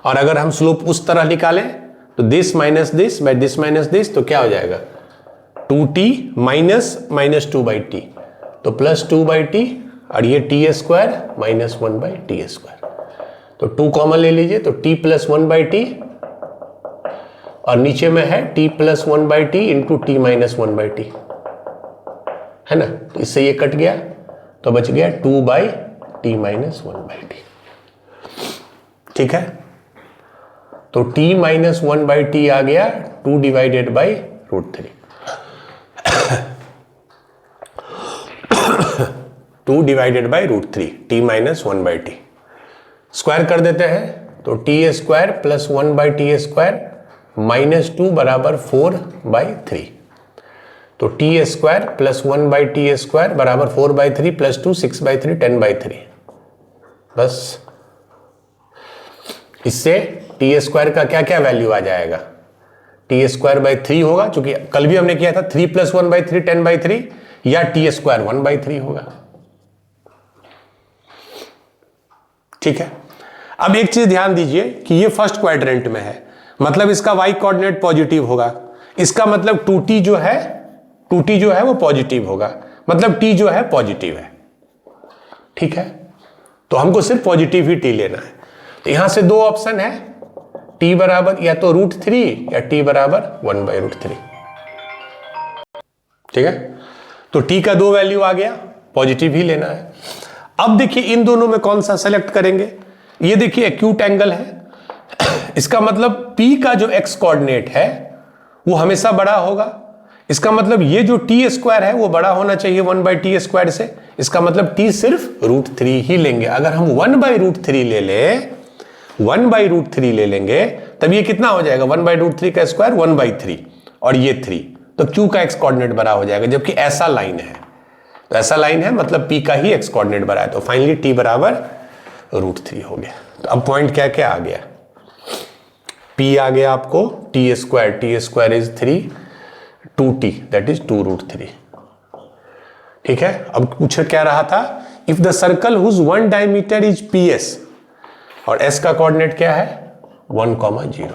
और अगर हम स्लोप उस तरह निकालें तो this minus this by this minus this, तो क्या हो जाएगा 2t माइनस 2/t, तो +2/t, और ये t² माइनस 1/t²। तो 2 कॉमन ले लीजिए, तो t + 1/t, और नीचे में है t + 1/t into t - 1/t, है ना। तो इससे ये कट गया तो बच गया 2/t - 1/t। ठीक है, तो t - 1/t आ गया 2 divided by √3, 2 divided by √3, t - 1/t। Square कर देते हैं तो t² + 1/t² -2 बराबर 4/3। तो t² + 1/t² बराबर 4/3 + 2 6/3 10/3। बस इससे t² का क्या क्या वैल्यू आ जाएगा, t²/3 होगा, क्योंकि कल भी हमने किया था 3 + 1/3 10/3, या t² 1/3 होगा। ठीक है, अब एक चीज ध्यान दीजिए कि ये फर्स्ट क्वाड्रेंट में है, मतलब इसका y कोऑर्डिनेट पॉजिटिव होगा, इसका मतलब 2t जो है वो पॉजिटिव होगा, मतलब t जो है पॉजिटिव है। ठीक है, तो हमको सिर्फ पॉजिटिव ही t लेना है। तो यहां से दो ऑप्शन है, t बराबर या तो √3 या t बराबर 1/√3। ठीक है, तो t का दो वैल्यू आ गया, पॉजिटिव ही लेना है। अब देखिए इन दोनों में कौन सा सेलेक्ट करेंगे, ये देखिए एक्यूट एंगल है, इसका मतलब p का जो x कोऑर्डिनेट है वो हमेशा बड़ा होगा, इसका मतलब ये जो t² है वो बड़ा होना चाहिए 1/t² से, इसका मतलब t सिर्फ √3 ही लेंगे। अगर हम 1/√3 ले लें, 1/√3 ले लेंगे तब ये कितना हो जाएगा, 1/√3 का स्क्वायर 1/3, और ये 3, तो q का x कोऑर्डिनेट बड़ा हो जाएगा। जबकि ऐसा लाइन है, तो ऐसा लाइन है मतलब p का ही x कोऑर्डिनेट बड़ा है, तो फाइनली t बराबर √3 हो गया। तो अब पॉइंट क्या क्या आ गया, p आ गया आपको t² is 3, 2t that is 2√3। ठीक है, अब पूछ क्या रहा था, if the circle whose one diameter is PS, और s का कोऑर्डिनेट क्या है 1,0।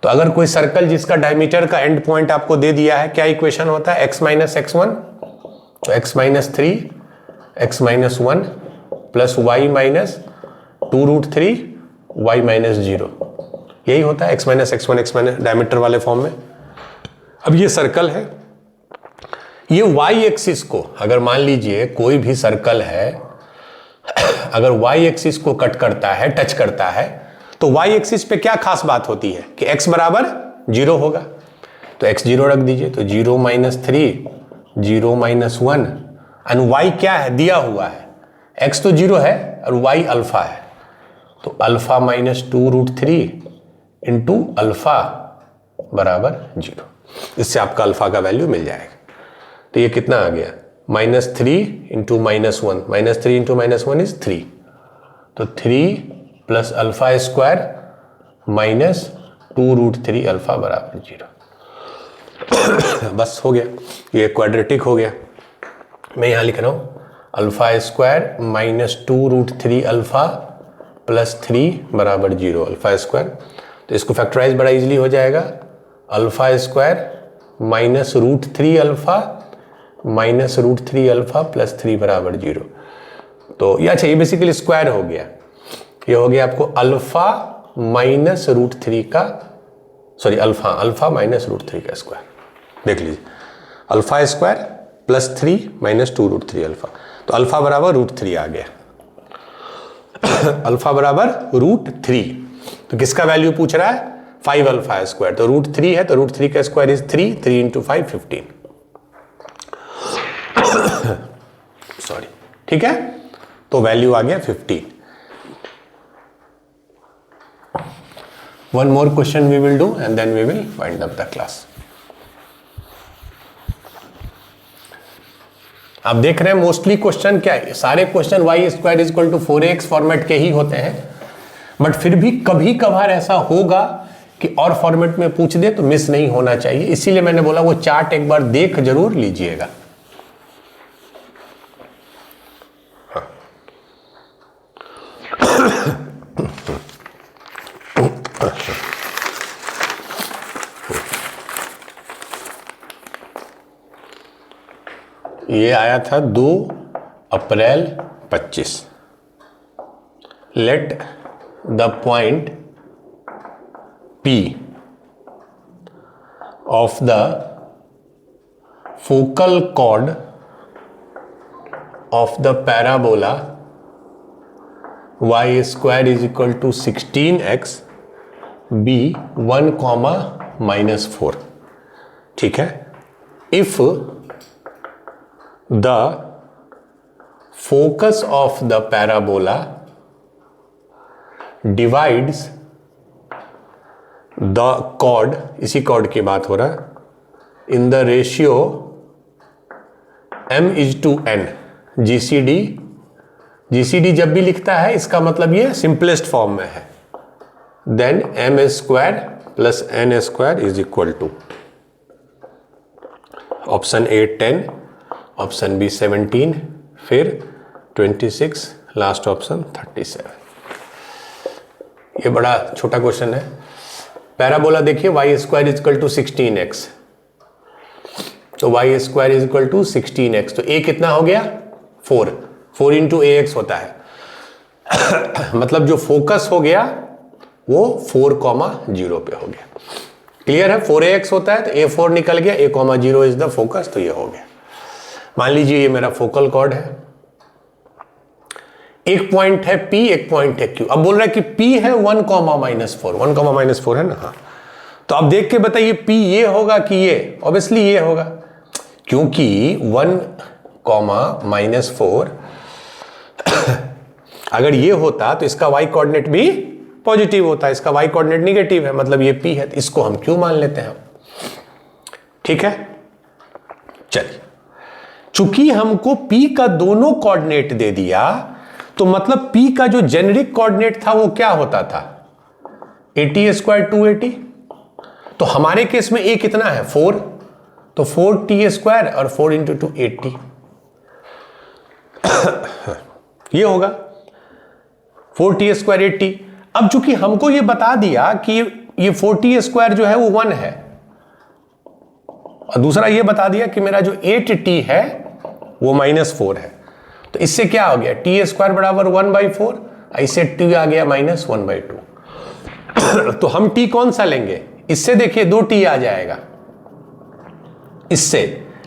तो अगर कोई सर्कल जिसका डायमीटर का एंड पॉइंट आपको दे दिया है, क्या इक्वेशन होता है, x - x1, तो x - 3 x - 1 plus y - 2√3 y - 0, यही होता है x - x1 डायमीटर वाले फॉर्म में। अब ये सर्कल है, ये y एक्सिस को, अगर मान लीजिए कोई भी सर्कल है, अगर y एक्सिस को कट करता है, टच करता है, तो y एक्सिस पे क्या खास बात होती है कि x बराबर 0 होगा, तो x 0 रख दीजिए, तो 0 - 3 0 - 1, एंड y क्या है दिया हुआ है, x तो 0 है और y अल्फा है, तो अल्फा - 2√3 इंटू अल्फा बराबर 0, इससे आपका अल्फा का वैल्यू मिल जाएगा। तो ये कितना आ गया, -3 इंटू -1, -3 इंटू -1 इज 3, तो 3 plus alpha square minus 2√3 alpha बराबर 0। बस हो गया, ये क्वाड्रेटिक हो गया। मैं यहां लिख रहा हूं alpha square minus 2√3 alpha plus 3 बराबर 0, अल्फा स्क्वायर, तो इसको फैक्टराइज बड़ा इजीली हो जाएगा, alpha square minus √3 alpha minus √3 alpha plus 3 बराबर 0। तो ये अच्छा, ये बेसिकली स्क्वायर हो गया, ये हो गया आपको अल्फा माइनस √3 का, सॉरी अल्फा माइनस √3 का स्क्वायर। देख लीजिए, alpha square plus 3 minus 2√3 alpha, तो अल्फा बराबर √3 आ गया। अल्फा बराबर √3, तो किसका वैल्यू पूछ रहा है, 5 अल्फा स्क्वायर, तो √3 है, तो √3 का स्क्वायर इज 3, 3 इंटू 5 15, सॉरी, ठीक है, तो वैल्यू आ गया 15। One more question we will do and then we will wind up the class. आप देख रहे हैं मोस्टली क्वेश्चन क्या है, सारे question y square is equal to 4ax format के ही होते हैं, बट फिर भी कभी कभार ऐसा होगा कि और फॉर्मेट में पूछ दे तो मिस नहीं होना चाहिए, इसीलिए मैंने बोला वो चार्ट एक बार देख जरूर लीजिएगा। ये आया था 2 अप्रैल 25। Let the point P of the focal chord of the parabola y square is equal to 16x be 1, -4। ठीक है, if the focus of the parabola divides the chord, इसी chord की बात हो रहा है, in the ratio m:n, GCD जब भी लिखता है इसका मतलब ये सिंपलेस्ट फॉर्म में है, then m² + n² is equal to option A 10, option B 17, फिर 26, लास्ट ऑप्शन 37। ये बड़ा छोटा क्वेश्चन है। पैराबोला देखिए y square is equal to 16x, तो y square is equal to 16x, तो a कितना हो गया 4 इंटू ax होता है मतलब जो फोकस हो गया वो 4,0 पे हो गया। क्लियर है, 4ax होता है तो a4 निकल गया, a,0 इज द फोकस, तो ये हो गया। मान लीजिए ये मेरा फोकल कॉर्ड है, एक पॉइंट है P, एक पॉइंट है Q। अब बोल रहा है कि P है 1, -4, 1, -4 है ना। हाँ, तो अब देख के बताइए P ये होगा कि ये, ऑब्वियसली ये होगा, क्योंकि 1, -4 अगर ये होता तो इसका y कोऑर्डिनेट भी पॉजिटिव होता है, इसका y कोऑर्डिनेट निगेटिव है, मतलब ये P है, तो इसको हम Q मान लेते हैं। ठीक है, चलिए, चूंकि हमको P का दोनों कोऑर्डिनेट दे दिया तो मतलब P का जो जेनेरिक कोऑर्डिनेट था वो क्या होता था, 80² 280। तो हमारे केस में A कितना है 4, तो 4t² और 4 इंटू 2 80 ये होगा 4t² 80। अब चूंकि हमको ये बता दिया कि ये 4t² जो है वो 1 है, और दूसरा ये बता दिया कि मेरा जो 8t है वो -4 है, तो इससे क्या हो गया t² बराबर 1/4, ऐसे t आ गया -1/2 तो हम t कौन सा लेंगे, इससे देखिए 2t आ जाएगा इससे,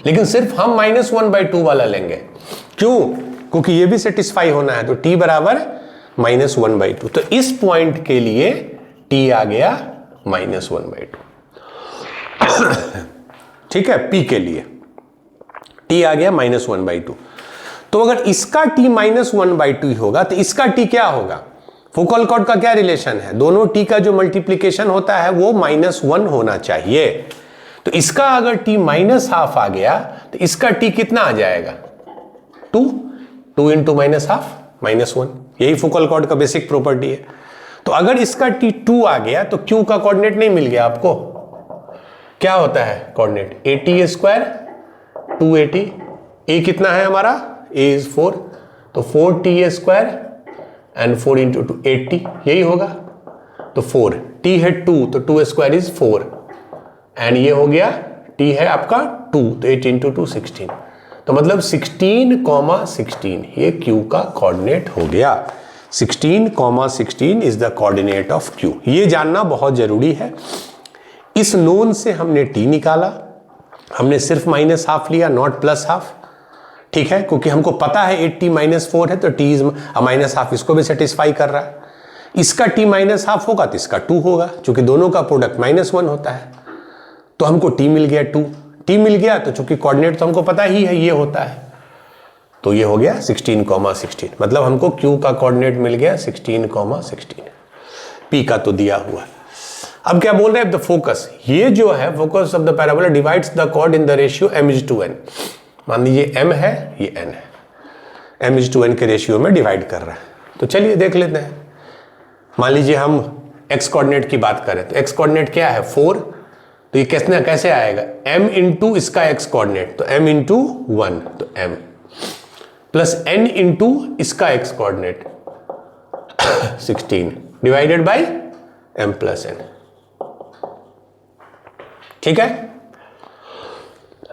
लेकिन सिर्फ हम -1/2 वाला लेंगे। क्यों, क्योंकि ये भी सेटिस्फाई होना है, तो t बराबर -1/2, तो इस पॉइंट के लिए t आ गया -1/2 ठीक है, p के लिए t आ गया -1/2। तो अगर इसका t -1/2 होगा तो इसका t क्या होगा, फोकल कॉर्ड का क्या रिलेशन है, दोनों t का जो मल्टीप्लिकेशन होता है वो -1 होना चाहिए। तो इसका अगर t -½ आ गया तो इसका t कितना आ जाएगा 2 इंटू -½ -1, यही फोकल कॉर्ड का बेसिक प्रॉपर्टी है। तो अगर इसका t 2 आ गया तो q का कोऑर्डिनेट नहीं मिल गया आपको, क्या होता है कोऑर्डिनेट, 80² 280, a कितना है हमारा, a इज 4, तो 4t² एंड 4 इंटू 2 80, यही होगा। तो 4 t है 2, तो 2² इज 4 एंड ये हो गया t है आपका 2, तो 8 इंटू 2 16, तो मतलब 16,16 ये q का कोऑर्डिनेट हो गया। 16,16 is the coordinate of q, ये जानना बहुत जरूरी है। इस नोन से हमने t निकाला, हमने सिर्फ -½ लिया, नॉट +½ ठीक है, क्योंकि हमको पता है 80 -4 है तो t -½ इसको भी सेटिस्फाई कर रहा है। इसका t -½ होगा तो इसका 2 होगा, क्योंकि दोनों का प्रोडक्ट -1 होता है, तो हमको t मिल गया 2, t मिल गया तो चूंकि कोऑर्डिनेट तो हमको पता ही है ये होता है, तो ये हो गया 16,16, मतलब हमको q का कोऑर्डिनेट मिल गया 16,16, p का तो दिया हुआ। अब क्या बोल रहे हैं, द फोकस, ये जो है focus of the parabola divides the chord in the ratio m:n। मान लीजिए m है, ये n है, m:n के रेशियो में डिवाइड कर रहा है। तो चलिए देख लेते हैं। मान लीजिए हम x कोऑर्डिनेट की बात करें तो x कोऑर्डिनेट क्या है 4, तो ये कैसे आएगा m इंटू इसका x कोऑर्डिनेट, तो m इंटू 1 तो m प्लस n इंटू इसका x coordinate 16 divided by m plus n। ठीक है,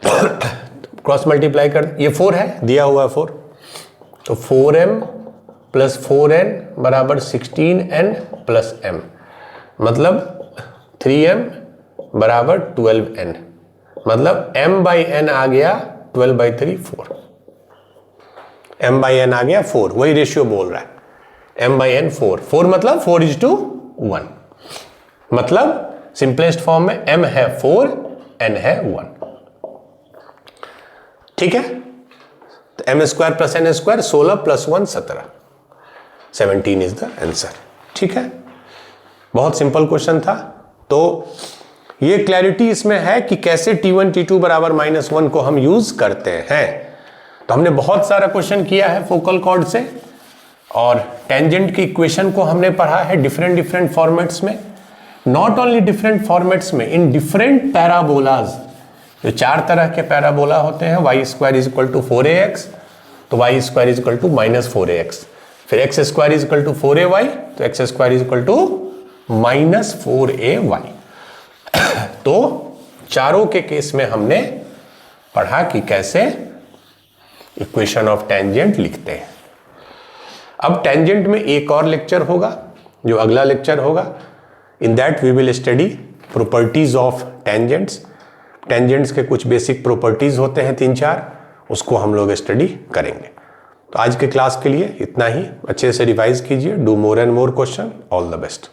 क्रॉस मल्टीप्लाई कर, ये 4 है, दिया हुआ है 4, तो 4m प्लस 4n बराबर 16n प्लस m, मतलब 3m बराबर 12n, मतलब m बाई n आ गया 12/3 4, m बाई n आ गया 4, वही रेशियो बोल रहा है, m बाई n 4 मतलब 4:1, मतलब सिंपलेस्ट फॉर्म में m है 4, n है 1। ठीक है, तो m² plus n² 16 plus 1 17, 17 is the answer. ठीक है, बहुत सिंपल क्वेश्चन था। तो ये क्लैरिटी इसमें है कि कैसे t1 t2 बराबर -1 को हम यूज करते हैं। तो हमने बहुत सारा क्वेश्चन किया है फोकल कॉर्ड से, और टेंजेंट की इक्वेशन को हमने पढ़ा है डिफरेंट फॉर्मेट्स में, नॉट ओनली डिफरेंट फॉर्मेट्स में, इन डिफरेंट पैराबोलाज। जो 4 तरह के पैराबोला होते हैं, y² = 4ax, तो y² = -4ax, फिर x² = 4ay, तो x² = -4ay। तो चारों के केस में हमने पढ़ा कि कैसे इक्वेशन ऑफ टेंजेंट लिखते हैं। अब टेंजेंट में एक और लेक्चर होगा, जो अगला लेक्चर होगा, in that we will study properties of tangents. Tangents के कुछ बेसिक प्रॉपर्टीज होते हैं 3-4, उसको हम लोग स्टडी करेंगे। तो आज के क्लास के लिए इतना ही, अच्छे से रिवाइज कीजिए, do more and more question. All the best.